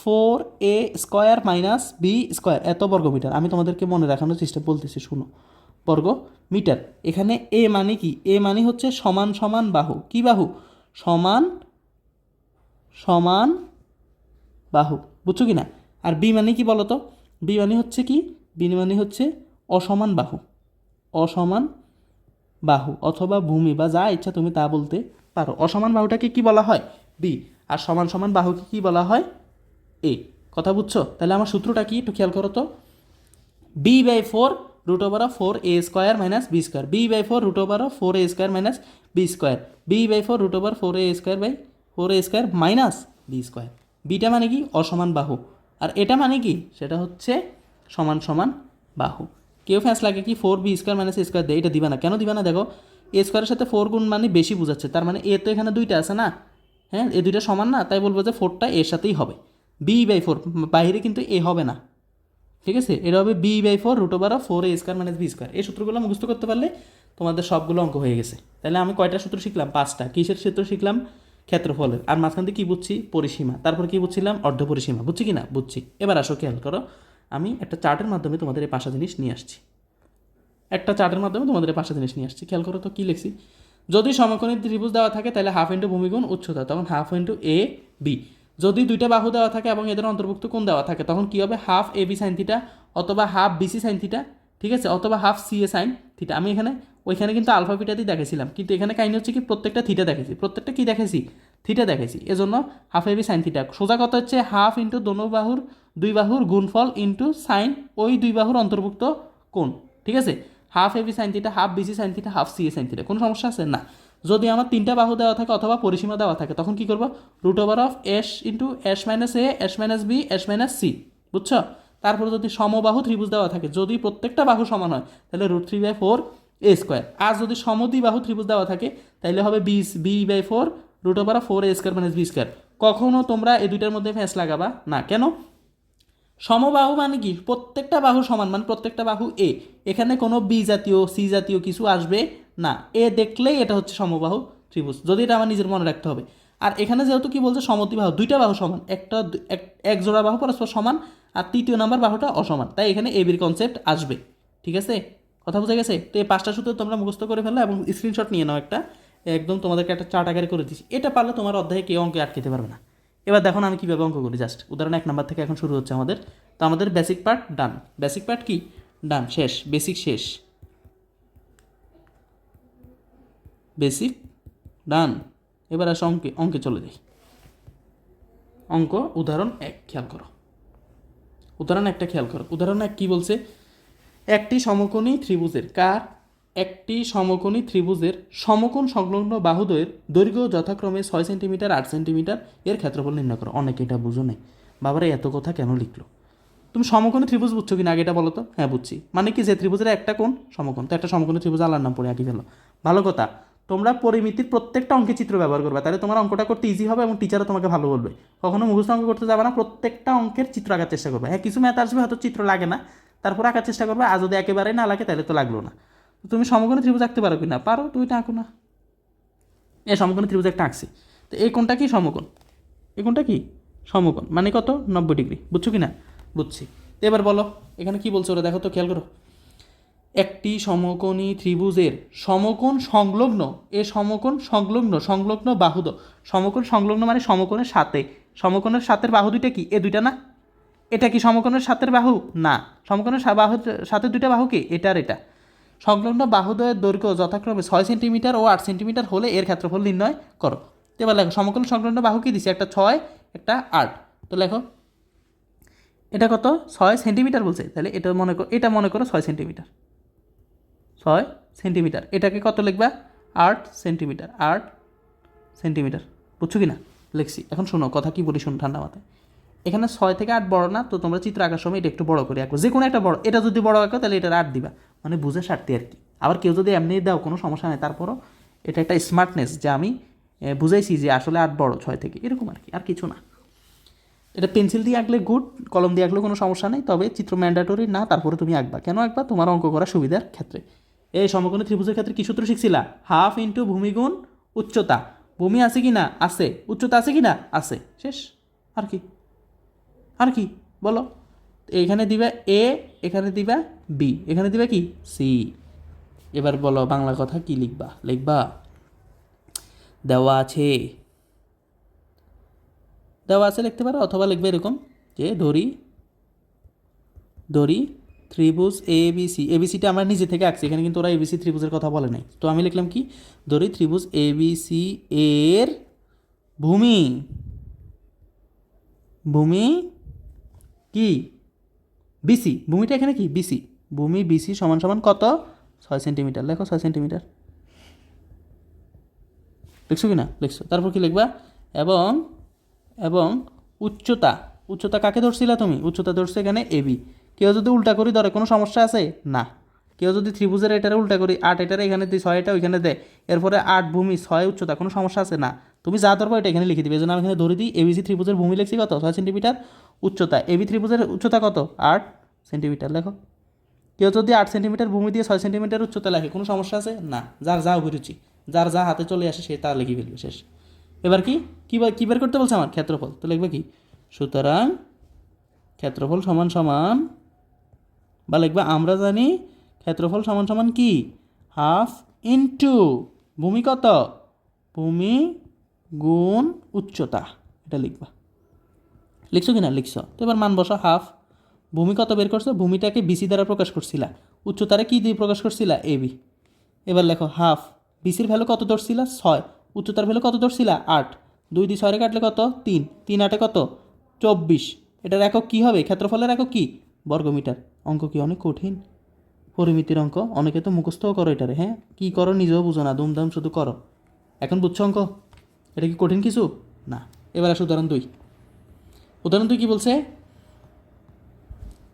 4a² minus b square, এত বর্গমিটার। আমি তোমাদেরকে মনে রাখানোর চেষ্টা বলতেছি, শুনো, বর্গ মিটার। এখানে এ মানে কি? এ মানে হচ্ছে সমান সমান বাহু। কি বাহু? সমান সমান বাহু, বুঝছো কি না? আর বি মানে কি বলো তো? বি মানে হচ্ছে কি? বি মানে হচ্ছে অসমান বাহু, অসমান বাহু অথবা ভূমি, বা যা ইচ্ছা তুমি তা বলতে পারো। অসমান বাহুটাকে কি বলা হয়? বি। আর সমান সমান বাহুকে কি বলা হয়? এ। কথা বুঝছো? তাহলে আমার সূত্রটা কি একটু খেয়াল করো তো। b/4 root over of 4a² minus B square, b/4 root over of 4a² minus B square, b/4 root over 4a² minus B square. বিটা মানে কি? অসমান বাহু। আর এটা মানে কি? সেটা হচ্ছে সমান সমান বাহু। কেউ ফ্যাঁস লাগে কি 4b² মাইনাস a² দেয়, এটা দিবা না। কেন দিবা না? দেখো, এ স্কোয়ারের সাথে 4 গুণ মানে বেশি বোঝাচ্ছে, তার মানে এ তো এখানে দুইটা আছে না, হ্যাঁ, এই দুইটা সমান না, তাই বলবো যে 4টা এর সাথেই হবে। b/4 বাইরে কিন্তু এ হবে না, ঠিক আছে? এটা হবে b/4 root over of 4a² minus B square. এই সূত্রগুলো মুখস্থ করতে পারলে তোমাদের সবগুলো অঙ্ক হয়ে গেছে। তাহলে আমি কয়টা সূত্র শিখলাম? 5টা। কিসের সূত্র শিখলাম? ক্ষেত্রফলের। আর মাঝখান দিয়ে কী বুঝছি? পরিসীমা। তারপর কি বুঝছিলাম? অর্ধ পরিসীমা। বুঝছি কি না? বুঝছি। এবার আসো খেয়াল করো, আমি একটা চার্টের মাধ্যমে তোমাদের এই 5টা জিনিস নিয়ে আসছি। খেয়াল করো তো কী লিখছি। যদি সমকোণী ত্রিভুজ দেওয়া থাকে তাহলে হাফ ইন্টু ভূমিগুণ উচ্চতা, তখন হাফ ইন্টু এ বি। যদি দুইটা বাহু দেওয়া থাকে এবং এদের অন্তর্ভুক্ত কোণ দেওয়া থাকে তখন কী হবে? Half A B sine theta, অথবা হাফ বিসি সাইন থিটা, ঠিক আছে, অথবা half C A sine theta. আমি ওইখানে কিন্তু আলফা বিটা দিয়ে দেখেছিলাম, কিন্তু এখানে কাহিনী হচ্ছে কি প্রত্যেকটা থিটা দেখেছি, প্রত্যেকটা কি দেখেছি? থিটা দেখেছি। এজন্য half A B sine theta. সোজা কথা হচ্ছে হাফ ইন্টু দুই বাহুর গুণফল ইন্টু সাইন ওই দুই বাহুর অন্তর্ভুক্ত কোণ, ঠিক আছে? Half A B sine theta, half BC sine theta, half C A sine theta. কোনো সমস্যা আছে না? যদি আমার 3টা বাহু দেওয়া থাকে অথবা পরিসীমা দেওয়া থাকে তখন কি করবো? Root over of S into S minus A, S minus B, S minus C, বুঝছো? তারপরে যদি সমবাহু ত্রিভুজ দেওয়া থাকে, যদি প্রত্যেকটা বাহু সমান হয় তাহলে √3/4a²। আর যদি সমদ্বিবাহু ত্রিভুজ দেওয়া থাকে তাহলে হবে b/4 root over of 4a² minus B square. কখনো তোমরা এই দুইটার মধ্যে ফ্যাঁস লাগাবা না। কেন? সমবাহু মানে কি? প্রত্যেকটা বাহু সমান, মানে প্রত্যেকটা বাহু এ। এখানে কোনো বি জাতীয় সি জাতীয় কিছু আসবে না, এ দেখলেই এটা হচ্ছে সমবাহু ত্রিভুজ। যদি এটা আমার নিজের মনে রাখতে হবে। আর এখানে যেহেতু কি বলছে সমদ্বিবাহু, দুইটা বাহু সমান, এক জোড়া বাহু পরস্পর সমান, আর তৃতীয় নাম্বার বাহুটা অসমান, তাই এখানে এ বির কনসেপ্ট আসবে। ঠিক আছে? কথা বোঝা গেছে? তো এই 5টা সূত্র তোমরা মুখস্থ করে ফেলো এবং স্ক্রিনশট নিয়ে নাও একটা, একদম তোমাদেরকে একটা চার্ট আকারে করে দিচ্ছি। এটা পারলে তোমার অধ্যায়ে কেউ অঙ্কে আটকেতে পারবে না। এবার দেখো আমি কীভাবে অঙ্ক করি। জাস্ট উদাহরণ 1 নাম্বার থেকে এখন শুরু হচ্ছে আমাদের। তো আমাদের বেসিক পার্ট ডান। বেসিক পার্ট কি? ডান, শেষ, বেসিক শেষ, বেসিক ডান। এবার আসো অঙ্কে চলে যাই। অঙ্ক উদাহরণ 1 খেয়াল করো। উদাহরণ 1টা খেয়াল করো। উদাহরণ 1 কী বলছে? একটি সমকোণী ত্রিভুজের একটি সমকোণী ত্রিভুজের সমকোণ সংলগ্ন বাহুদ্বয়ের দৈর্ঘ্য যথাক্রমে 6 সেন্টিমিটার 8 সেন্টিমিটার, এর ক্ষেত্রফল নির্ণয় করো। অনেকে এটা বুঝো নাই, বাবারা এত কথা কেন লিখলো? তুমি সমকোণী ত্রিভুজ বুঝছো কিনা আগে এটা বলো তো? হ্যাঁ বুঝছি। মানে কি? যে ত্রিভুজের একটা কোণ সমকোণ, তো একটা সমকোণী ত্রিভুজ আল্লাহর নাম পড়ে আঁকি ফেলো। ভালো কথা, তোমরা পরিমিতির প্রত্যেকটা অঙ্কে চিত্র ব্যবহার করবে, তাহলে তোমার অঙ্কটা করতে ইজি হবে এবং টিচারও তোমাকে ভালো বলবে। কখনো মুখস্থ অঙ্ক করতে যাবে না, প্রত্যেকটা অঙ্কের চিত্র আঁকার চেষ্টা করবে। হ্যাঁ, কিছু ম্যাথ আসবে হয়তো চিত্র লাগে না, তারপর আঁকার চেষ্টা করবে। আর যদি একেবারে না লাগে তাহলে তো লাগলো না। তুমি সমকোণী ত্রিভুজ আঁকতে পারো কি না? পারো, তো এটা আঁকো না। এই সমকোণী ত্রিভুজ একটা আঁকছি, তো এই কোণটা কি? সমকোণ। এই কোণটা কি? সমকোণ। মানে কত? 90 ডিগ্রি। বুঝছো কি না? বুঝছি। এবার বলো এখানে কি বলছো ওরা, দেখো তো, খেয়াল করো। একটি সমকোণী ত্রিভুজের সমকোণ সংলগ্ন, সংলগ্ন বাহুদ। সমকোণ সংলগ্ন মানে সমকোণের সাথে, সমকোণের সাথের বাহু দুইটা কি? এ দুইটা না? এটা কি সমকোণের সাথের বাহু? না। সমকোণের বাহুর সাথে দুইটা বাহু কি? এটা আর এটা। সংলগ্ন বাহুদ্বয়ের দৈর্ঘ্য যথাক্রমে 6 সেন্টিমিটার ও 8 সেন্টিমিটার হলে এর ক্ষেত্রফল নির্ণয় করো। এবার লেখো সমকোণ সংলগ্ন বাহু কি দিছে? একটা 6, একটা 8। তো লেখো এটা কত 6 সেন্টিমিটার বলছে, তাহলে এটা মনে করো 6 সেন্টিমিটার, 6 সেন্টিমিটার। এটাকে কত লিখবা 8 সেন্টিমিটার, 8 সেন্টিমিটার। বুঝছো কি না? লিখছি। এখন শোনো কথা কি বলি, শোনো ঠান্ডা মাথায়। এখানে 6 থেকে 8 বড় না, তো তোমরা চিত্র আঁকার সময় এটা একটু বড় করে আঁকো, যে কোনো একটা বড়। এটা যদি বড় আঁকো তাহলে এটার 8 দিবা, মানে বুঝে স্বার্থে আর কি। আবার কেউ যদি এমনি দাও কোনো সমস্যা নেই, তারপরও এটা একটা স্মার্টনেস যে আমি বুঝাইছি যে আসলে 8 বড় 6 থেকে, এরকম আর কি, আর কিছু না। এটা পেন্সিল দিয়ে আঁকলে গুড, কলম দিয়ে আঁকলেও কোনো সমস্যা নেই, তবে চিত্র ম্যান্ডেটরি না, তারপরে তুমি আঁকবা। কেন আঁকবা? তোমার অঙ্ক করার সুবিধার ক্ষেত্রে। এই সমকোণী ত্রিভুজের ক্ষেত্রে কী সূত্র শিখছিলা? হাফ ইন্টু ভূমি গুণ উচ্চতা। ভূমি আছে কি না? আছে। উচ্চতা আছে কি না? আছে। শেষ। আর কি, আর কি বলো? এখানে দিবা এ, এখানে দিবা বি, এখানে দিবা কি সি। এবার বলো বাংলা কথা কি লিখবা? লিখবা দেওয়া আছে, দেওয়া আছে লিখতে পারো, অথবা লিখবে এরকম যে ধরি ত্রিভুজ এ বি সি। এবিসিটা আমরা নিজে থেকে আঁকছি, এখানে কিন্তু ওরা এবিসি ত্রিভুজের কথা বলে নাই। তো আমি লিখলাম কি, ধরি ত্রিভুজ এ বি সি এর ভূমি, ভূমি কি বিসি, ভূমিটা এখানে কি বিসি, ভূমি বিসি সমান সমান কত 6 সেন্টিমিটার। লেখো 6 সেন্টিমিটার। লিখছো কি না? লিখছো। তারপর কি লিখবা? এবং এবং উচ্চতা, উচ্চতা কাকে ধরছিলা তুমি? উচ্চতা ধরছো এখানে এবি। কেউ যদি উল্টা করি ধরে কোনো সমস্যা আছে? না। কেউ যদি ত্রিভুজের এটারে উল্টা করি 8 এটারে এখানে দিই, 6 এটা ওইখানে দেয়, এরপরে 8 ভূমি 6 উচ্চতা, কোনো সমস্যা আছে? না। তুমি যা ধরবো এটা এখানে লিখে দিবে। এই জন্য আমি এখানে ধরে দিই এবিসি ত্রিভুজের ভূমি লিখছি কত 6 সেন্টিমিটার, উচ্চতা এবি ত্রিভুজের উচ্চতা কত 8 সেন্টিমিটার। লেখো। কেউ যদি 8 সেন্টিমিটার ভূমি দিয়ে 6 সেন্টিমিটার উচ্চতা লেখে, কোনো সমস্যা আছে? না। যার যা অভিরুচি, যার যা হাতে চলে আসে সে তা লিখে ফেলবে। শেষ। এবার কি কি বের করতে বলছে আমার? ক্ষেত্রফল। তো লিখবে কি, সুতরাং ক্ষেত্রফল সমান সমান, বা লিখবে আমরা জানি ক্ষেত্রফল সমান সমান কি হাফ ইন্টু ভূমি কত, ভূমি গুণ উচ্চতা। এটা লিখবা। লিখছো কি না? লিখছো। তো এবার মান বসা হাফ। ভূমি কত বের করছো? ভূমিটাকে বিসি দ্বারা প্রকাশ করছিলা। উচ্চতারে কি দিয়ে প্রকাশ করছিলা? এবি। এবার লেখো হাফ। বিসির ভ্যালু কত ধরছিলা? 6। উচ্চতার ভ্যালু কত ধরছিলা? 8। 2 দিয়ে 6 কাটলে কত? 3। 3 8 কত? 24। এটার একক কি হবে? ক্ষেত্রফলের একক কি? বর্গমিটার। অঙ্ক কি অনেক কঠিন? পরিমিতির অঙ্ক। অনেকে তো মুখস্থও করো এটারে। হ্যাঁ, কী করো নিজেও বুঝো না, দুমদাম শুধু করো। এখন বুঝছো অঙ্ক? এটা কি কঠিন কিছু না। এবার আসো উদাহরণ 2। উদাহরণ 2 কী বলছে?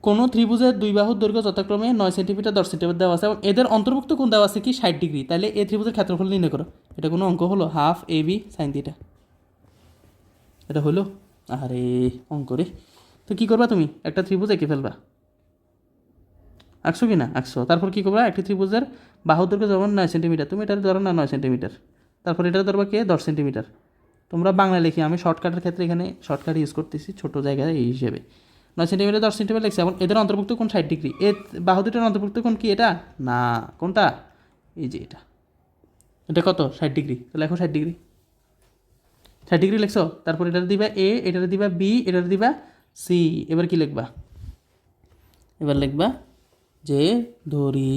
কোনো ত্রিভুজের দুই বাহুর দৈর্ঘ্য যথাক্রমে 9 সেন্টিমিটার 10 সেন্টিমিটার দেওয়া আছে এবং এদের অন্তর্ভুক্ত কোণ দেওয়া আছে কি 60 ডিগ্রি। তাহলে এই ত্রিভুজের ক্ষেত্রফল নির্ণয় করো। এটা কোনো অঙ্ক হলো? Half A B sine theta. এটা হলো? আরে অঙ্ক রে। তো কী করবা তুমি? একটা ত্রিভুজ এঁকে ফেলবা। আঁকছো কি না? আঁকছো। তারপর কী করবা? একটি ত্রিভুজের বাহুর দৈর্ঘ্য যেমন 9 সেন্টিমিটার, তুমি এটা ধরো না 9 সেন্টিমিটার। তারপর এটা ধরবা কে 10 সেন্টিমিটার। তোমরা বাংলা লিখি, আমি শর্টকাটের ক্ষেত্রে এখানে শর্টকাট ইউজ করতেছি ছোটো জায়গায় এই হিসেবে। 9 সেন্টিমিটার 10 সেন্টিমিটার লিখছে এবং এদের অন্তর্ভুক্ত কোণ 60 ডিগ্রি। এ বাহু দুটোর অন্তর্ভুক্ত কোণ কি এটা? না। কোনটা? এই যে এটা। এটা কত? 60 ডিগ্রি। তো লেখো 60 ডিগ্রি। 60 ডিগ্রি লিখছো। তারপর এটার দিবা এ, এটার দিবা বি, এটার দিবা সি। এবার কি লিখবা? এবার লিখবা যে ধরি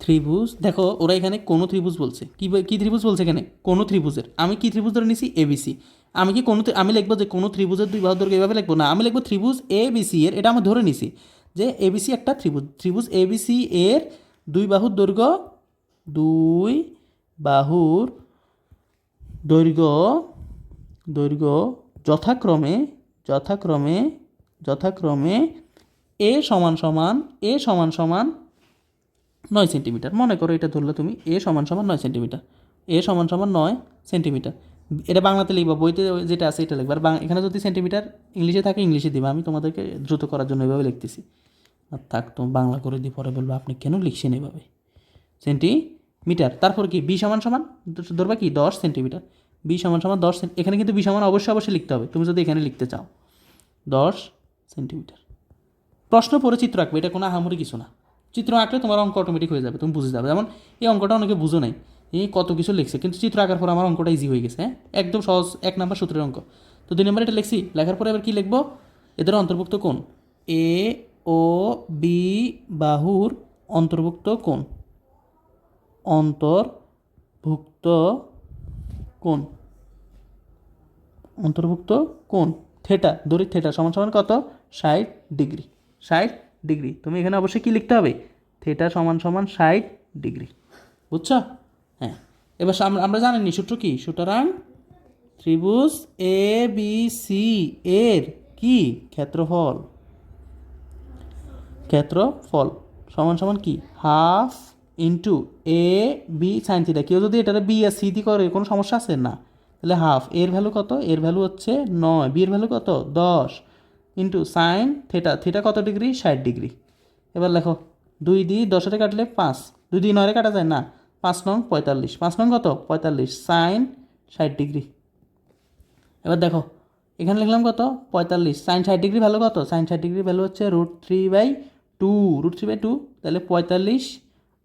ত্রিভুজ, দেখো ওরা এখানে কোনো ত্রিভুজ বলছে। কি ত্রিভুজ বলছে এখানে? কোনো ত্রিভুজের। আমি কি ত্রিভুজ ধরে নিছি? এবিসি। আমি কি কোনো, আমি লিখবো যে কোনো ত্রিভুজের দুই বাহুর দৈর্ঘ্য এভাবে লিখবো না, আমি লিখবো ত্রিভুজ এ বি সি এর, এটা আমি ধরে নিছি যে এবিসি একটা ত্রিভুজ। ত্রিভুজ এ বি সি এর দুই বাহুর দৈর্ঘ্য, দুই বাহুর দৈর্ঘ্য দৈর্ঘ্য যথাক্রমে যথাক্রমে যথাক্রমে এ সমান সমান 9 সেন্টিমিটার। মনে করো এটা ধরলে তুমি এ সমান সমান 9 সেন্টিমিটার, এ সমান সমান 9 সেন্টিমিটার। এটা বাংলাতে লিখবা, বইতে যেটা আছে এটা লিখবা। আর এখানে যদি সেন্টিমিটার ইংলিশে থাকে ইংলিশে দিবা। আমি তোমাদেরকে দ্রুত করার জন্য এভাবে লিখতেছি। আর থাক, তো বাংলা করে দিয়ে পরে বলবো আপনি কেন লিখছেন এভাবে। সেন্টিমিটার। তারপর কি বি সমান সমান ধরবা কি 10 সেন্টিমিটার। বি সমান সমান 10। এখানে কিন্তু বি সমান অবশ্যই লিখতে হবে তুমি যদি এখানে লিখতে চাও 10 সেন্টিমিটার। প্রশ্ন পড়ে চিত্র আঁকবে, এটা কোনো আহামরি কিছু না। চিত্র আঁকলে তোমার অঙ্ক অটোমেটিক হয়ে যাবে, তুমি বুঝে যাবে। যেমন এই অঙ্কটা অনেকে বুঝো নাই, এই কত কিছু লিখছে, কিন্তু চিত্র আঁকার পর আমার অঙ্কটা ইজি হয়ে গেছে। হ্যাঁ, একদম সহজ 1 নাম্বার সূত্রের অঙ্ক। তো 2 নম্বর এটা লিখছি, লেখার পরে এবার কী লিখবো? এদের অন্তর্ভুক্ত কোণ এ ও বি বাহুর অন্তর্ভুক্ত কোণ, অন্তর্ভুক্ত কোণ, অন্তর্ভুক্ত কোণ থেটা ধরি, থেটা সমান সমান কত 60 ডিগ্রি। 60 ডিগ্রি। তুমি এখানে অবশ্যই কী লিখতে হবে, থেটা সমান সমান 60 ডিগ্রি। বুঝছো? হ্যাঁ, এবার আমরা জানিনি সূত্র কি, সুতরাং ত্রিভুজ এ বি সি এর কি ক্ষেত্রফল, ক্ষেত্রফল সমান সমান কি হাফ ইন্টু এ বি সাইন থিটা। কেউ যদি এটা বি আর সি দি করে কোনো সমস্যা আছে না, তাহলে হাফ এর ভ্যালু কত, এর ভ্যালু হচ্ছে 9, বি এর ভ্যালু কত 10 ইন্টু সাইন থেটা, থেটা কত ডিগ্রি 60 ডিগ্রি। এবার লেখো 2 দিয়ে 10 কাটলে 5, 2 দিয়ে 9 কাটা যায় না, 5 নং 45, 5 নং কত 45 সাইন 60 ডিগ্রি। এবার দেখো এখানে লিখলাম কত 45 সাইন 60 ডিগ্রি ভ্যালু কত, সাইন 60 ডিগ্রি ভ্যালু হচ্ছে √3/2, √3/2, তাহলে 45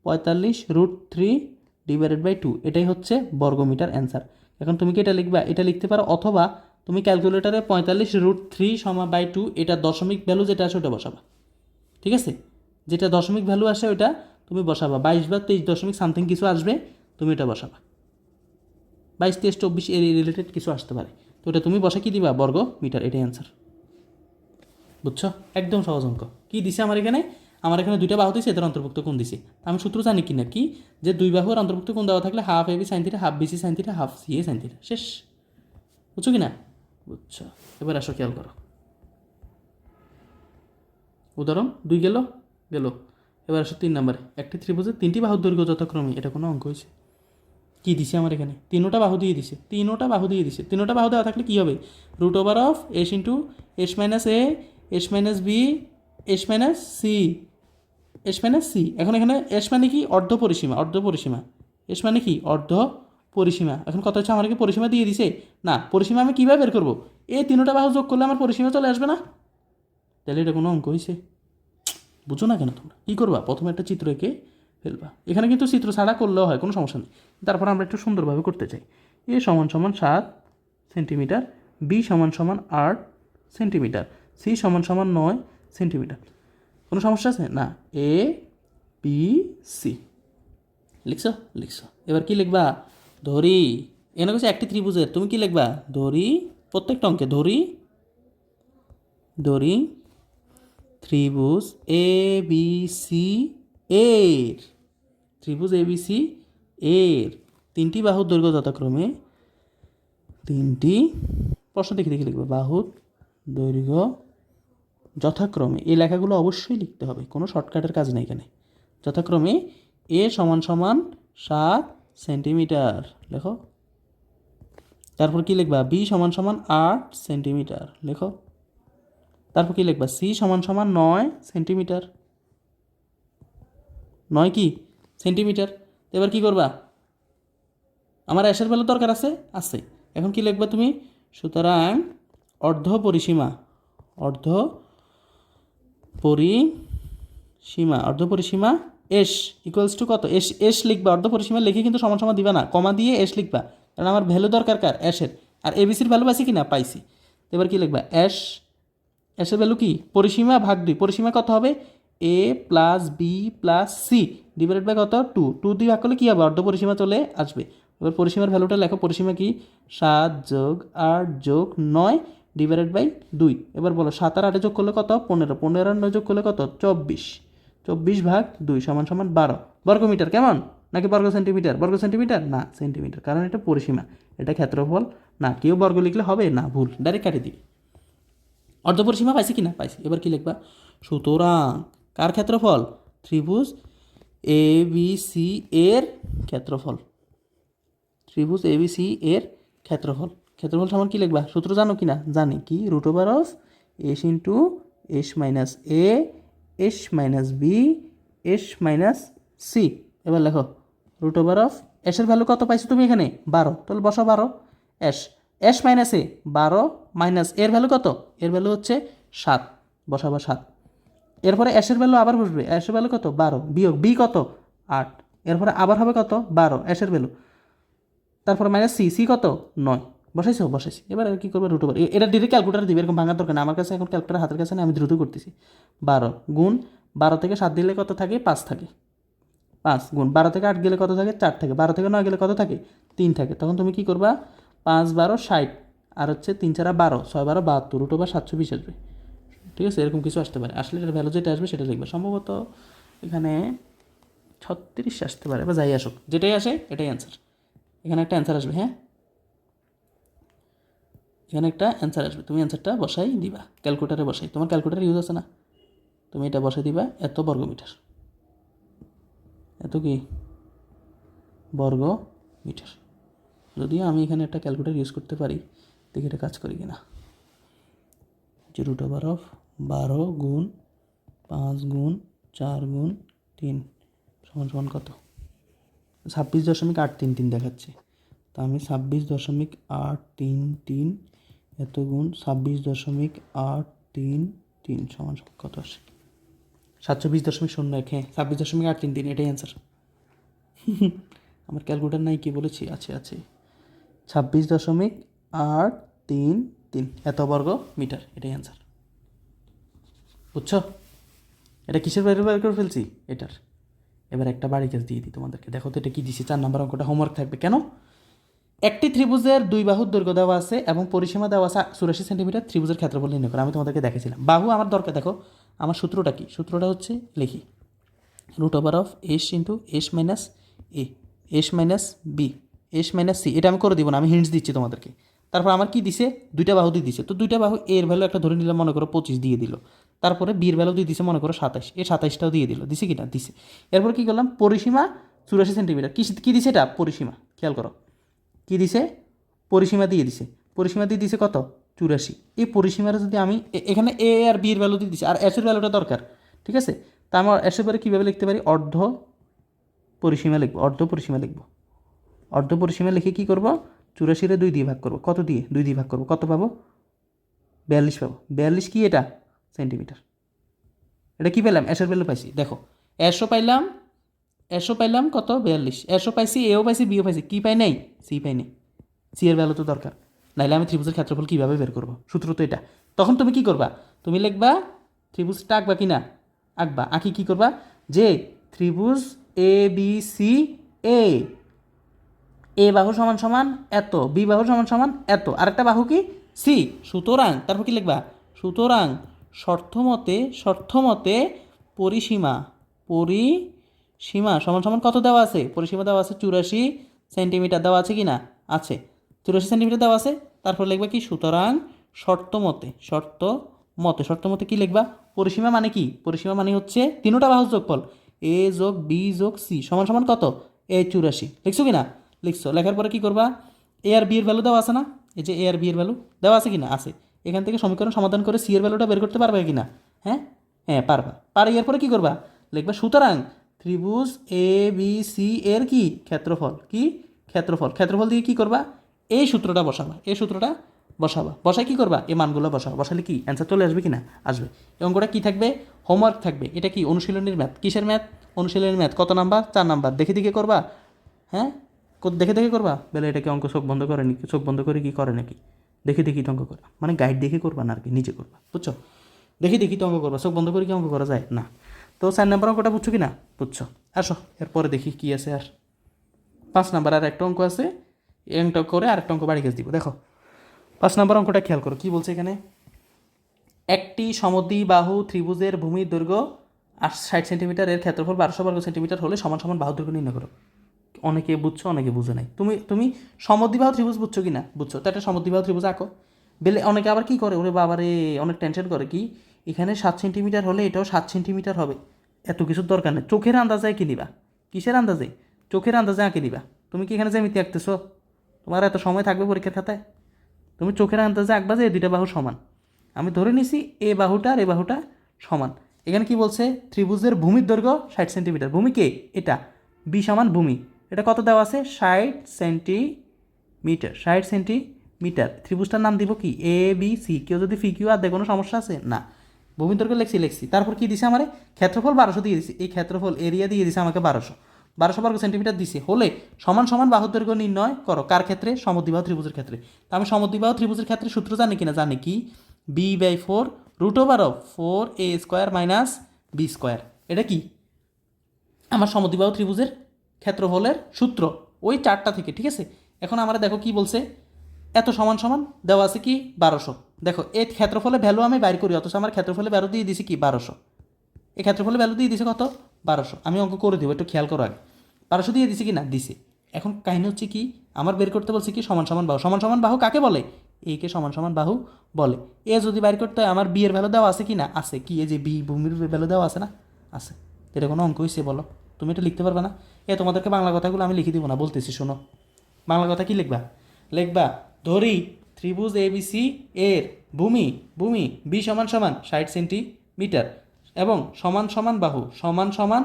√3/2, এটাই হচ্ছে বর্গমিটার অ্যান্সার। এখন তুমি কি এটা লিখবা, এটা লিখতে পারো, অথবা তুমি ক্যালকুলেটারে 45√3/2 এটা দশমিক ভ্যালু যেটা আছে ওটা বসাবা। ঠিক আছে, যেটা দশমিক ভ্যালু আসে ওইটা তুমি বসাবা, 22 বা 23 দশমিক সামথিং কিছু আসবে, তুমি এটা বসাবা, 22, 23, 24 এর রিলেটেড কিছু আসতে পারে, তো ওটা তুমি বসে কি দিবা বর্গ মিটার, এটাই অ্যান্সার। বুঝছো? একদম সহজ অঙ্ক। কী দিছে আমার এখানে, আমার এখানে 2টা বাহু দিছে, এদের অন্তর্ভুক্ত কোণ দিছে, আমি সূত্র জানি কি না কি, যে 2 বাহুর অন্তর্ভুক্ত কোণ দেওয়া থাকলে half AB sine theta, half BC sine theta, half C A sine theta, শেষ। বুঝছো কি না? বুঝছো। এবার আসো খেয়াল করো, উদাহরণ 2 গেল। এবার আসো 3 নম্বরে, একটি ত্রিভুজের 3টি বাহুর দৈর্ঘ্য যথাক্রমে, এটা কোনো অঙ্ক হয়েছে? কী দিছে আমার এখানে, 3টা বাহু দিয়ে দিছে, 3টা বাহু দেওয়া থাকলে কী হবে, √of s into s minus A, s minus B, s minus C. এখন এখানে s মানে কি অর্ধ পরিসীমা, s মানে কি অর্ধ পরিসীমা। এখন কথা হচ্ছে আমাকে পরিসীমা দিয়ে দিছে না, পরিসীমা আমি কীভাবে বের করবো, এই 3টা বাহু যোগ করলে আমার পরিসীমা চলে আসবে না, তাহলে এটা কোনো অঙ্ক হয়েছে? বুঝো না কেন তোমরা? কী করবা, প্রথমে একটা চিত্র এঁকে ফেলবা, এখানে কিন্তু চিত্র ছাড়া করলেও হয়, কোনো সমস্যা নেই, তারপর আমরা একটু সুন্দরভাবে করতে চাই। এ সমান সমান 7 সেন্টিমিটার, বি সমান সমান 8 সেন্টিমিটার, সি সমান সমান 9 সেন্টিমিটার। কোনো সমস্যা আছে না? এ বি সি লিখছো। এবার কি লিখবা, ধরি, এখানে হচ্ছে একটি ত্রিভুজের, তুমি কি লিখবা, ধরি, প্রত্যেকটা অঙ্কে ধরি ত্রিভুজ এ বি সি এর, ত্রিভুজ এ বি সি এর 3টি বাহুর দৈর্ঘ্য যথাক্রমে, 3টি, প্রশ্ন দেখে লিখবে, বাহুর দৈর্ঘ্য যথাক্রমে, এই লেখাগুলো অবশ্যই লিখতে হবে, কোনো শর্টকাটের কাজ নেই এখানে। যথাক্রমে এ সমান সমান 7 সেন্টিমিটার লেখো, তারপর কি লিখবা, বি সমান সমান 8 সেন্টিমিটার লেখো, তারপর কি লিখবা, সি সমান সমান 9 সেন্টিমিটার, 9 কি সেন্টিমিটার। এবার কি করবা, আমার অ্যাশের ভ্যালু দরকার আছে, এখন কি লিখবা তুমি, সুতরাং অর্ধ পরিসীমা এস ইকুয়ালস টু কত, এস লিখবা, অর্ধ পরিসীমা লিখে কিন্তু সমান সমান দিবা না, কমা দিয়ে এস লিখবা, কারণ আমার ভ্যালু দরকার কার, অ্যাশের, আর এবিসির ভ্যালু পাইছি কি না, পাইছি। এবার কি লিখবা, এসের ভ্যালু কি, পরিসীমা ভাগ 2, পরিসীমা কত হবে, A plus B plus C divided by কত 2 দিয়ে ভাগ করলে কী হবে, অর্ধ পরিসীমা চলে আসবে। এবার পরিসীমার ভ্যালুটা লেখো, পরিসীমা কি 7 + 8 + 9 ডিভাইডেড বাই 2। এবার বলো 7 আর 8 যোগ করলে কত, 15, 15 আর 9 যোগ করলে কত, 24 ভাগ 2 সমান সমান 12 বর্গমিটার। কেমন, নাকি বর্গ সেন্টিমিটার না, সেন্টিমিটার, কারণ এটা পরিসীমা, এটা ক্ষেত্রফল না, কেউ বর্গ লিখলে হবে না, ভুল, ডাইরেক্ট কাটিয়ে দিবি। অর্ধপরিসীমা পাইছি কি না, পাইছি। এবার কি লিখবা, সুতরাং কার ক্ষেত্রফল, ত্রিভুজ এ বি সি এর ক্ষেত্রফল, ত্রিভুজ এ বি সি এর ক্ষেত্রফল সমান কি লিখবা, সূত্র জানো কি না, জানি কি, √of s into s minus A, s minus B, s minus C. এবার লেখো √of এর ভ্যালু কত পাইছো তুমি এখানে 12, তাহলে বসো 12, s মাইনাস এ 12 মাইনাস এর ভ্যালু কত, এর ভ্যালু হচ্ছে 7, বসাবা 7। এরপরে এর ভ্যালু আবার বসবে, এর ভ্যালু কত 12 বিয়োগ বি কত 8, এরপরে আবার হবে কত 12 এর ভ্যালু, তারপরে মাইনাস সি কত 9, বসাইছি। এবার আর কি করবে, √, এটা ডিরেক্ট ক্যালকুলেটার দিবে, এরকম ভাঙার দরকার না, আমার কাছে এখন ক্যালকুলেটার হাতের কাছে না, আমি দ্রুত করতেছি। 12 গুণ 12 থেকে 7 দিলে কত থাকে, 5 থাকে, 5 গুণ 12 থেকে 8 গেলে কত থাকে, 4 থাকে, 12 থেকে 9 গেলে কত থাকে, 3 থাকে। তখন তুমি কি করবা, 5 12 60, আর হচ্ছে 3 4 12, 6 12 72, রুট ওভার 720 আসবে, ঠিক আছে? এরকম কিছু আসতে পারে। আসলে এটার ভ্যালু যেটা আসবে সেটা লিখবে। সম্ভবত এখানে 36 আসতে পারে বা যাই আসুক, যেটাই আসে এটাই অ্যান্সার। এখানে একটা অ্যান্সার আসবে, হ্যাঁ, এখানে একটা অ্যান্সার আসবে, তুমি অ্যান্সারটা বসাই দিবা, ক্যালকুলেটারে বসাই, তোমার ক্যালকুলেটার ইউজ আছে না, তুমি এটা বসাই দিবা, এত বর্গমিটার, এত কি বর্গ মিটার। যদিও আমি এখানে একটা ক্যালকুলেটার ইউজ করতে পারি, দেখি এটা কাজ করি কিনা। যে রুট ওভার অফ 12 গুণ 5 গুণ 4 গুণ 3 সমান সমান কত? 26.833 দেখাচ্ছে, তা আমি 26.833 এত গুণ 26.833 সমান সমান কত আসে? 720.01, হ্যাঁ 26.833, এটাই অ্যান্সার। আমার ক্যালকুলেটার নাই কি বলেছি, আছে আছে, 26.833 এত বর্গ মিটার, এটাই অ্যান্সার। বুঝছো? এটা কিসের বাইরে বের করে ফেলছি এটার। এবার একটা বাড়ি কাজ দিয়ে দিই তোমাদেরকে, দেখো তো এটা কী দিছি। 4 নম্বর অঙ্কটা হোমওয়ার্ক থাকবে। কেন? একটি ত্রিভুজের 2 বাহুর দৈর্ঘ্য দেওয়া আছে এবং পরিসীমা দেওয়া আছে 84 সেন্টিমিটার। ত্রিভুজের ক্ষেত্রফল নির্ণয় করে। আমি তোমাদেরকে দেখেছিলাম বাহু আমার দরকার। দেখো আমার সূত্রটা কি, সূত্রটা হচ্ছে লিখি, root over of S into S minus A, S minus B, S minus C. এটা আমি করে দিব না, আমি হিন্টস দিচ্ছি তোমাদেরকে। তারপর আমার কি দিছে, 2টা বাহু দিয়ে দিছে, তো 2টা বাহু এর ভ্যালু একটা ধরে নিলাম, মনে করো 25 দিয়ে দিল। তারপরে বির ভ্যালু দিয়ে দিছে মনে করো 27, এই 27টাও দিয়ে দিল, দিছে কিনা দিছে। এরপর কি করলাম, পরিসীমা 84 সেন্টিমিটার, কি দিছে এটা, পরিসীমা, খেয়াল করো কি দিছে, পরিসীমা দিয়ে দিছে। পরিসীমা দিয়ে দিছে কত, 84। এই পরিসীমাটা যদি আমি এখানে এ আর বি এর ভ্যালু দিয়ে দিছি, আর এস এর ভ্যালুটা দরকার, ঠিক আছে? তা আমার এসের পরে কীভাবে লিখতে পারি, অর্ধ পরিসীমা লিখবো, অর্ধ পরিসীমা লিখবো। অর্ধ পরিসীমা লিখে কী করবো, 84 2 দিয়ে ভাগ করবো, কত দিয়ে 2 দিয়ে ভাগ করবো, কত পাবো, 42 পাবো। 42 কি এটা, সেন্টিমিটার। এটা কি পেলাম, এসের ভ্যালু পাইছি। দেখো এসও পাইলাম, এসও পাইলাম কত, 42, এসও পাইছি, এও পাইছি, বিও পাইছি, কি পাই নাই, সি পাই নাই। সি এর ভ্যালু তো দরকার, নাইলে আমি ত্রিভুজের ক্ষেত্রফল কীভাবে বের করবো, সূত্র তো এটা। তখন তুমি কি করবা, তুমি লিখবা ত্রিভুজটা আঁকবা কি না, আঁকবা, আঁকি কী করবা, যে ত্রিভুজ এ বি সি, এ বাহু সমান সমান এত, বি বাহু সমান সমান এত, আরেকটা বাহু কি, সি। সুতরাং তারপর কি লিখবা, সুতরাং শর্তমতে পরিসীমা সমান সমান কত দেওয়া আছে, পরিসীমা দেওয়া আছে 84 সেন্টিমিটার, দেওয়া আছে কি না, আছে 84 সেন্টিমিটার দেওয়া আছে। তারপর লিখবা কি, সুতরাং শর্তমতে কি লিখবা, পরিসীমা মানে কি, পরিসীমা মানে হচ্ছে 3টা বাহুর যোগফল, এ যোগ বি যোগ সি সমান সমান কত, এ 84। লিখছো কি না, লিখছো। লেখার পরে কি করবা, এ আর বি এর ভ্যালু দেওয়া আছে না, এই যে এ আর বি এর ভ্যালু দেওয়া আছে কি না, আছে। এখান থেকে সমীকরণ সমাধান করে সি এর ভ্যালুটা বের করতে পারবে কি না, হ্যাঁ হ্যাঁ পারবা। এরপরে কি করবা, লিখবা সুতরাং ত্রিভুজ এ বি সি এর কি ক্ষেত্রফল, কি ক্ষেত্রফল দিয়ে কি করবা, এই সূত্রটা বসাবা, বসাই কি করবা, এই মানগুলো বসালে কি অ্যান্সার চলে আসবে কি না, আসবে। এই অঙ্কটা কি থাকবে, হোমওয়ার্ক থাকবে। এটা কি অনুশীলনীর ম্যাথ, কিসের ম্যাথ, অনুশীলনীর ম্যাথ। কত নাম্বার, 4 নাম্বার। দেখে করবা, হ্যাঁ দেখে করবা। বেলে এটাকে অঙ্ক চোখ বন্ধ করে নাকি, চোখ বন্ধ করে কি করে নাকি, দেখে তো অঙ্ক করা, মানে গাইড দেখে করবা না আর কি, নিজে করবা, বুঝছো? দেখে তো অঙ্ক করবা, চোখ বন্ধ করে কি অঙ্ক করা যায় না। তো 4 নাম্বার অঙ্কটা বুঝছো কি না, বুঝছো। আসো এরপরে দেখি কি আছে। আর 5 নাম্বার আর একটা অঙ্ক আছে, এই অঙ্কটা করে আরেকটা অঙ্ক বাড়ি কাছে দিব। দেখো 5 নাম্বার অঙ্কটা খেয়াল করো কি বলছে এখানে, একটি সমদ্বিবাহু ত্রিভুজের ভূমির দৈর্ঘ্য 60 সেন্টিমিটার, এর ক্ষেত্রফল 1200 বর্গ সেন্টিমিটার হলে সমান সমান বাহু দৈর্ঘ্য নির্ণয় করো। অনেকে বুঝছো, অনেকে বুঝো নাই। তুমি সমদ্বিবাহু ত্রিভুজ বুঝছো কি না, বুঝছো, তো একটা সমদ্বিবাহু ত্রিভুজ আঁকো। বেলে অনেকে আবার কি করে, ওরে বাবারে অনেক টেনশন করে, কি এখানে 7 সেন্টিমিটার হলে এটাও 7 সেন্টিমিটার হবে, এত কিছুর দরকার নেই। চোখের আন্দাজে এঁকে নিবা, কিসের আন্দাজে, চোখের আন্দাজে আঁকে নিবা। তুমি কি এখানে জ্যামিতি আঁকতেছো, তোমার এত সময় থাকবে পরীক্ষার খাতায়, তুমি চোখের আন্দাজে আঁকবা যে এই 2টা বাহু সমান। আমি ধরে নিছি এ বাহুটা আর এ বাহুটা সমান। এখানে কি বলছে, ত্রিভুজের ভূমির দৈর্ঘ্য 60 সেন্টিমিটার, ভূমি কে, এটা বি সমান ভূমি, এটা কত দেওয়া আছে, 60 সেন্টিমিটার, 60 সেন্টিমিটার। ত্রিভুজটার নাম দিব কি, এ বি সি। কেউ যদি ফি কিউ আর দেয় কোনো সমস্যা আছে না, ভূমির দৈর্ঘ্য লিখছি। তারপর কি দিছে আমার, ক্ষেত্রফল 1200 দিয়ে দিছে, এই ক্ষেত্রফল এরিয়া দিয়ে দিছে আমাকে 1200 বর্গ সেন্টিমিটার দিছে, হলে সমান সমান বাহুর দৈর্ঘ্য নির্ণয় করো। কার ক্ষেত্রে, সমদ্বিবাহু ত্রিভুজের ক্ষেত্রে। তো আমি সমদ্বিবাহু ত্রিভুজের ক্ষেত্রে সূত্র জানি কিনা, জানি কি, b/4 root over of 4a² minus b²। এটা কি আমার সমদ্বিবাহু ত্রিভুজের ক্ষেত্রফলের সূত্র, ওই 4টা থেকে, ঠিক আছে। এখন আমরা দেখো কি বলছে, এত সমান সমান দেওয়া আছে কি 1200। দেখো এই ক্ষেত্রফলে ভ্যালু আমি বাইর করি, অথচ আমার ক্ষেত্রফলে ভ্যালু দিয়ে দিছি কি 1200। এই ক্ষেত্রফলে ভ্যালু দিয়ে দিছে কত 1200। আমি অঙ্ক করে দেবো, একটু খেয়াল করো আগে। 1200 দিয়ে দিছি কি না দিছে। এখন কাহিনী হচ্ছে কি, আমার বের করতে বলছে কি সমান সমান বাহু। সমান সমান বাহু কাকে বলে? এ কে সমান সমান বাহু বলে। এ যদি বাইর করতে হয় আমার বি এর ভ্যালু দেওয়া আছে কি না আছে। কি এই যে বি ভূমির ভ্যালু দেওয়া আছে না আছে। এটা কোনো অঙ্ক হয়েছে বলো? তুমি এটা লিখতে পারবে না? তোমাদেরকে বাংলা কথাগুলো আমি লিখে দিব না, বলতেছি শোনো। বাংলা কথা কি লিখবা? লিখবা ধরি ত্রিভুজ এবিসি এর ভূমি ভূমি বি সমান সমান 60 সেন্টিমিটার এবং সমান সমান বাহু সমান সমান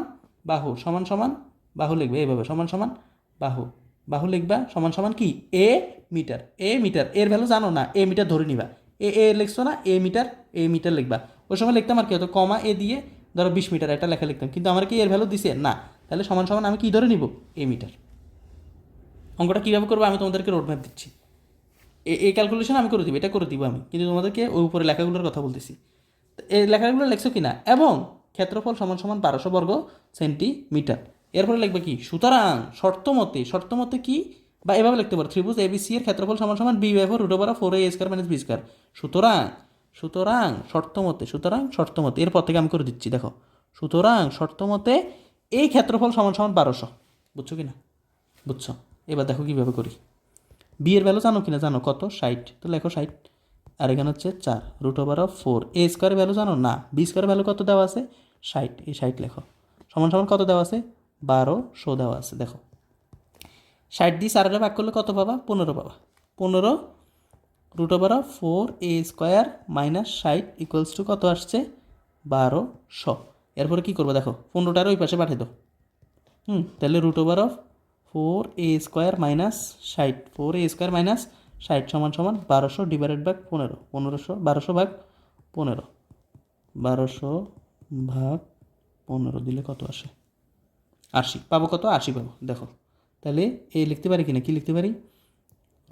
বাহু সমান সমান বাহু লিখবে এইভাবে সমান সমান বাহু বাহু লিখবা সমান সমান কি এ মিটার। এর ভ্যালু জানো না, এ মিটার ধরে নিবা। এ লিখছো না, এ মিটার লিখবা। ওই সময় লিখতাম আর কি হতো কমা এ দিয়ে ধরো 20 মিটার একটা লেখা লিখতাম, কিন্তু আমার কি এর ভ্যালু দিছে না, তাহলে সমান সমান আমি কি ধরে নিব এ মিটার। অঙ্কটা কীভাবে করবো আমি তোমাদেরকে রোডম্যাপ দিচ্ছি। এই ক্যালকুলেশন আমি করে দিব, এটা করে দিব আমি, কিন্তু তোমাদেরকে ওই উপরে লেখাগুলোর কথা বলতেছি। এই লেখাগুলো লিখছো কিনা এবং ক্ষেত্রফল সমান সমান 1200 বর্গ সেন্টিমিটার। এরপরে লিখবে কি সুতরাং শর্তমতে কি, বা এভাবে লিখতে পারো ত্রিভুজ এবিসি এর ক্ষেত্রফল সমান সমান B by 4 root over 4a square minus B square. সুতরাং শর্তমতে এরপর থেকে আমি করে দিচ্ছি দেখো। সুতরাং শর্তমতে এই ক্ষেত্রফল সমান সমান 1200। বুঝছো কিনা? বুঝছো? এবার দেখো কীভাবে করি। বি এর ভ্যালু জানো কিনা? জানো কত 60, তো লেখো 60। আর এখানে হচ্ছে 4 রুট ওভার অফ 4 এ স্কোয়ারের ভ্যালু জানো না, বি স্কোয়ারের ভ্যালু কত দেওয়া আছে 60, এই 60 লেখো সমান সমান কত দেওয়া আছে 1200 দেওয়া আছে। দেখো 60 দিয়ে 4 ভাগ করলে কত পাবা 15 পাবা। 15 root over of 4a square minus 60 equals to কত আসছে 1200। এরপরে কী করবো দেখো 15টার ওই পাশে পাঠিয়ে দাও। তাহলে root over of 4a square minus 60 4a square minus 60 সমান সমান 1200 ডিভাইডেড বাই 15 1200 ভাগ 15 1200 ভাগ 15 দিলে কত আসে 80 পাবো। কত 80 পাবো। দেখো তাহলে এ লিখতে পারি কিনা, কি লিখতে পারি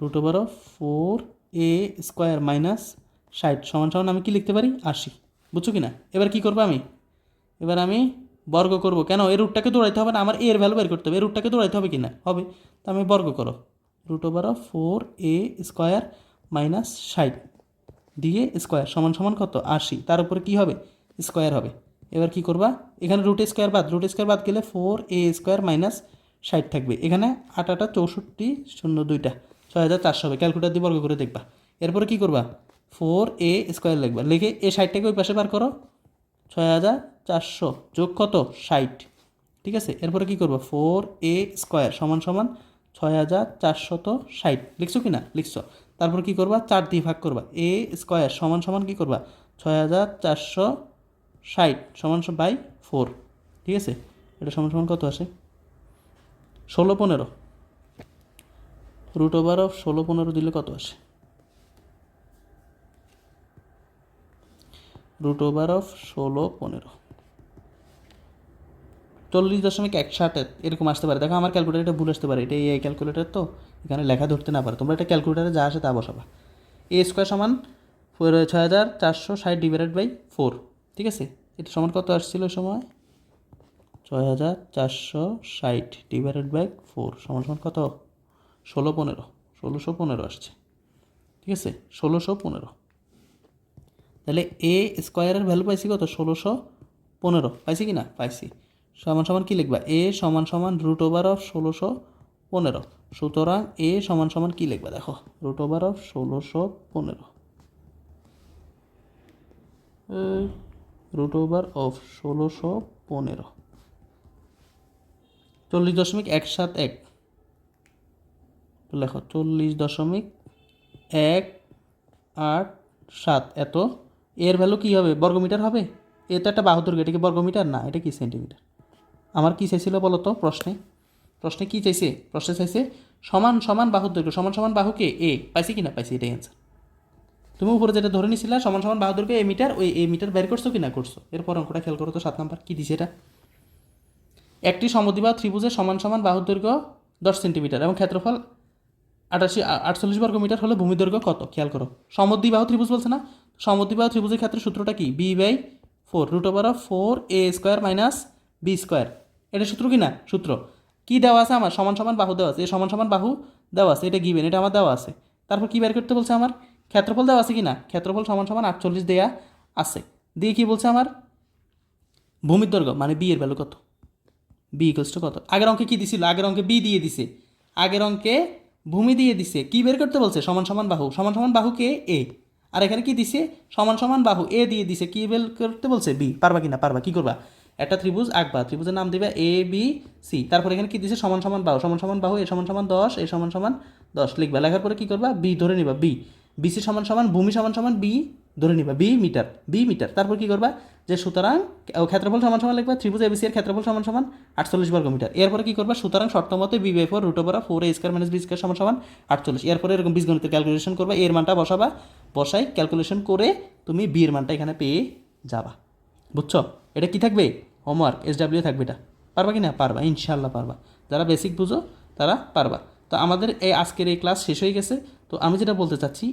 root over of 4a square minus 60 সমান সমান আমি কি লিখতে পারি 80। বুঝছো কিনা? এবার কি করবো আমি, এবার আমি বর্গ করব। কেন? এই রুটটাকে দৌড়াইতে হবে না, আমার এর ভ্যালু বের করতে হবে। এই রুটটাকে দৌড়াইতে হবে কি না হবে, তো আমি বর্গ করো root over of 4a square minus 60 দিয়ে স্কোয়ার সমান সমান কত 80, তার উপরে কী হবে স্কোয়ার হবে। এবার কি করবা, এখানে রুট স্কোয়ার বাদ গেলে 4a স্কোয়ার মাইনাস 60 থাকবে। এখানে 8 8 64 0 2টা 6400 হবে। ক্যালকুলেটার দিয়ে বর্গ করে দেখবা। এরপরে কি করবা 4a স্কোয়ার লিখবা, লিখে এই 60টাকে ওই পাশে বার করো 6400 যোগ কত 60। ঠিক আছে, এরপরে কী করবো 4a স্কোয়ার সমান সমান 6460 লিখছো কি না লিখছো। তারপর কী করবা 4 দিয়ে ভাগ করবা a স্কোয়ার সমান সমান কী করবা 6460 সমান বাই 4। ঠিক আছে, এটা সমান সমান কত আসে 16 15 রুট ওভার অফ 16 15 দিলে কত আসে রুট ওভার অফ 16 15 40.17 এরকম আসতে পারে। দেখো আমার ক্যালকুলেটারটা ভুল আসতে পারে, এটা এই ক্যালকুলেটার তো এখানে লেখা ধরতে না পারে। তোমরা একটা ক্যালকুলেটারে যা আসে তা বসাবা। এ স্কোয়ার সমান 6460 ডিভাইডেড বাই 4। ঠিক আছে, এটা সমান কত আসছিল ওই সময় 6460 ডিভাইডেড বাই 4 সমান সমান কত 1615 আসছে। ঠিক আছে 1615। তাহলে এ স্কোয়ারের ভ্যালু পাইছি কত 1615 পাইছি কি না পাইছি। সমান সমান কী লিখবা এ সমান সমান রুট ওভার অফ 1615। সুতরাং এ সমান সমান কী লিখবা দেখো root over of 1615 root over of 1615 40.171 লেখো 40.187 এত। এর ভ্যালু কী হবে বর্গমিটার হবে। এ তো একটা বাহুদৈর্ঘ্য, এটা কি বর্গমিটার না, এটা কি সেন্টিমিটার। আমার কী চাইছিল বলো তো প্রশ্নে কী চাইছে, প্রশ্নে চাইছে সমান সমান বাহুর দৈর্ঘ্য। সমান সমান বাহুকে এ পাইছি কি না পাইছি, এটাই অ্যান্সার। তুমি উপরে যেটা ধরে নিছিলা সমান সমান বাহুর দৈর্ঘ্য এ মিটার, ওই এ মিটার বের করছো কি না করছো। এরপর অঙ্কটা খেয়াল করো তো 7 নাম্বার কী দিছে এটা। একটি সমদ্বিবাহু ত্রিভুজের সমান সমান বাহুর দৈর্ঘ্য 10 সেন্টিমিটার এবং ক্ষেত্রফল 48 বর্গমিটার হলে ভূমিদৈর্ঘ্য কত। খেয়াল করো সমদ্বিবাহু ত্রিভুজ বলছে না, সমদ্বিবাহু ত্রিভুজের ক্ষেত্রে সূত্রটা কি B by 4 root over of 4a square minus B square. এটা সূত্র কি না সূত্র কি দেওয়া আছে আমার সমান সমান বাহু দেওয়া আছে, এই সমান সমান বাহু দেওয়া আছে, এটা গিভেন, এটা আমার দেওয়া আছে। তারপর কী বের করতে বলছে আমার, ক্ষেত্রফল দেওয়া আছে কি না, ক্ষেত্রফল সমান সমান 48 দেয়া আছে। দিয়ে কী বলছে আমার, ভূমির দৈর্ঘ্য মানে বি এর ভ্যালু কত, বি ইকুয়ালস টু কত। আগের অঙ্কে কী দিছিল, আগের অঙ্কে বি দিয়ে দিছে, আগের অঙ্কে ভূমি দিয়ে দিছে, কী বের করতে বলছে, সমান সমান বাহু, সমান সমান বাহু কে এ, আর এখানে কি দিছে, সমান সমান বাহু এ দিয়ে দিছে, কী বের করতে বলছে বি। পারবা কি না, পারবা, কী করবা, একটা ত্রিভুজ আঁকবা, ত্রিভুজের নাম দিবে এ বি সি, তারপর এখানে কি দিছে, সমান সমান বাহু, সমান সমান বাহু, এ সমান সমান 10, এ সমান সমান 10 লিখবা, লেখার পরে কী করবা, বি ধরে নিবা, বি বিসি সমান সমান ভূমি সমান সমান বি ধরে নিবা, বি মিটার, বি মিটার। তারপর কী করবা, যে সুতরাং ক্ষেত্রফল সমান সমান লিখবা, ত্রিভুজ এবিসি এর ক্ষেত্রফল সমান সমান 48 বর্গ মিটার। এরপরে কী করবা, সুতরাং শর্ত মতে B by 4 √4 a square minus B square সমান সমান 48। এরপরে এরকম বীজগণিতের ক্যালকুলেশন করবা, এর মানটা বসাবা, বসাই ক্যালকুলেশন করে তুমি বি এর মানটা এখানে পেয়ে যাবা। বুঝছো, এটা কি থাকবে, হোমওয়ার্ক SW থাকবে। এটা পারবা কি না, পারবা, ইনশাল্লাহ পারবা, যারা বেসিক বুঝো তারা পারবা। তো আমাদের এই আজকের এই ক্লাস শেষ হয়ে গেছে। তো আমি যেটা বলতে চাচ্ছি,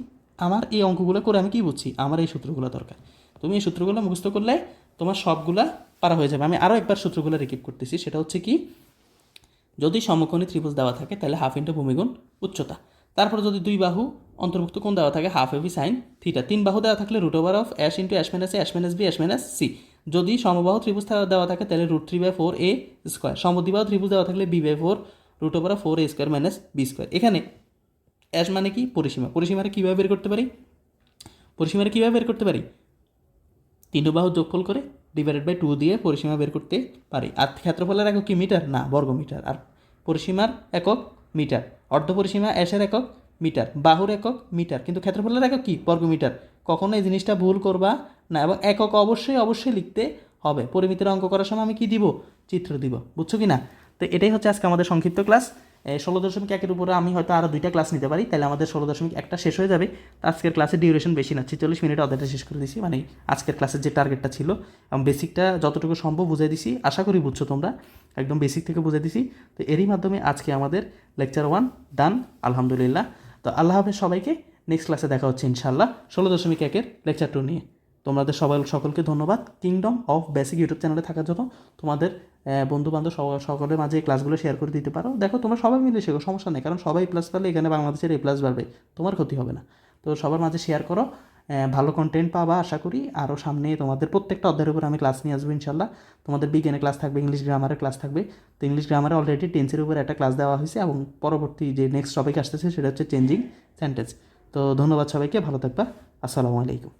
আমার এই অঙ্কগুলো করে আমি কি বুঝছি, আমার এই সূত্রগুলো দরকার। তুমি এই সূত্রগুলো মুখস্থ করলে তোমার সবগুলা পারা হয়ে যাবে। আমি আরও একবার সূত্রগুলো রিপিট করতেছি, সেটা হচ্ছে কি, যদি সমকোণী ত্রিভুজ দেওয়া থাকে তাহলে হাফ ইন্টু ভূমিগুণ উচ্চতা, তারপর যদি দুই বাহু অন্তর্ভুক্ত কোণ দেওয়া থাকে হাফ এবি সাইন থিটা, তিন বাহু দেওয়া থাকলে √ওভার of S into S minus A S minus B S minus C, যদি সমবাহু ত্রিভুজ দেওয়া থাকে তাহলে √3/4 a স্কোয়ার, সমদ্বিবাহু ত্রিভুজ দেওয়া থাকলে b/4 √ওভার of 4 a square minus B square. এখানে অ্যাশ মানে কি, পরিসীমা, পরিসীমাটা কীভাবে বের করতে পারি, পরিসীমাটা কীভাবে বের করতে পারি, তিনটে বাহু যোগফল করে /2 দিয়ে পরিসীমা বের করতে পারি। আর ক্ষেত্রফলের একক কি, মিটার না, বর্গ মিটার, আর পরিসীমার একক মিটার, অর্ধ পরিসীমা অ্যাশের একক মিটার, বাহুর একক মিটার, কিন্তু ক্ষেত্রফলের একক কি, বর্গ মিটার। কখনো এই জিনিসটা ভুল করবা না, এবং একক অবশ্যই অবশ্যই লিখতে হবে। পরিমিতির অঙ্ক করার সময় আমি কি দিব, চিত্র দিব। বুঝছো কি না? তো এটাই হচ্ছে আজকে আমাদের সংক্ষিপ্ত ক্লাস। 16.1 উপরে আমি হয়তো আরও 2টা ক্লাস নিতে পারি, তাহলে আমাদের 16.1 শেষ হয়ে যাবে। আজকের ক্লাসের ডিউরেশন বেশি না, 46 মিনিটে অর্ধেকটা শেষ করে দিছি, মানে আজকের ক্লাসের যে টার্গেটটা ছিল, এবং বেসিকটা যতটুকু সম্ভব বুঝাই দিছি, আশা করি বুঝছো তোমরা, একদম বেসিক থেকে বুঝাই দিছি। তো এরই মাধ্যমে আজকে আমাদের লেকচার 1 ডান, আলহামদুলিল্লাহ। তো আল্লাহ হাফেজ সবাইকে, নেক্সট ক্লাসে দেখা হচ্ছে ইনশাল্লাহ 16.1 লেকচার 2 নিয়ে। তোমাদের সকলকে ধন্যবাদ কিংডম অফ বেসিক ইউটিউব চ্যানেলে থাকার জন্য। তোমাদের বন্ধুবান্ধব সকলের মাঝে এই ক্লাসগুলো শেয়ার করে দিতে পারো। দেখো তোমরা সবাই মিলে শেখো, সমস্যা নেই, কারণ সবাই প্লাস পারলে এখানে বাংলাদেশের A+ বাড়বে, তোমার ক্ষতি হবে না। তো সবার মাঝে শেয়ার করো, ভালো কন্টেন্ট পাবা আশা করি। আরও সামনে তোমাদের প্রত্যেকটা অধ্যায়ের উপর আমি ক্লাস নিয়ে আসবো ইনশাল্লাহ। তোমাদের বিজ্ঞানের ক্লাস থাকবে, ইংলিশ গ্রামারের ক্লাস থাকবে। তো ইংলিশ গ্রামারে অলরেডি টেন্সের উপর একটা ক্লাস দেওয়া হয়েছে, এবং পরবর্তী যে নেক্সট টপিক আসতেছে সেটা হচ্ছে চেঞ্জিং সেন্টেন্স। তো ধন্যবাদ সবাইকে, ভালো থাকবা, আসসালামু আলাইকুম।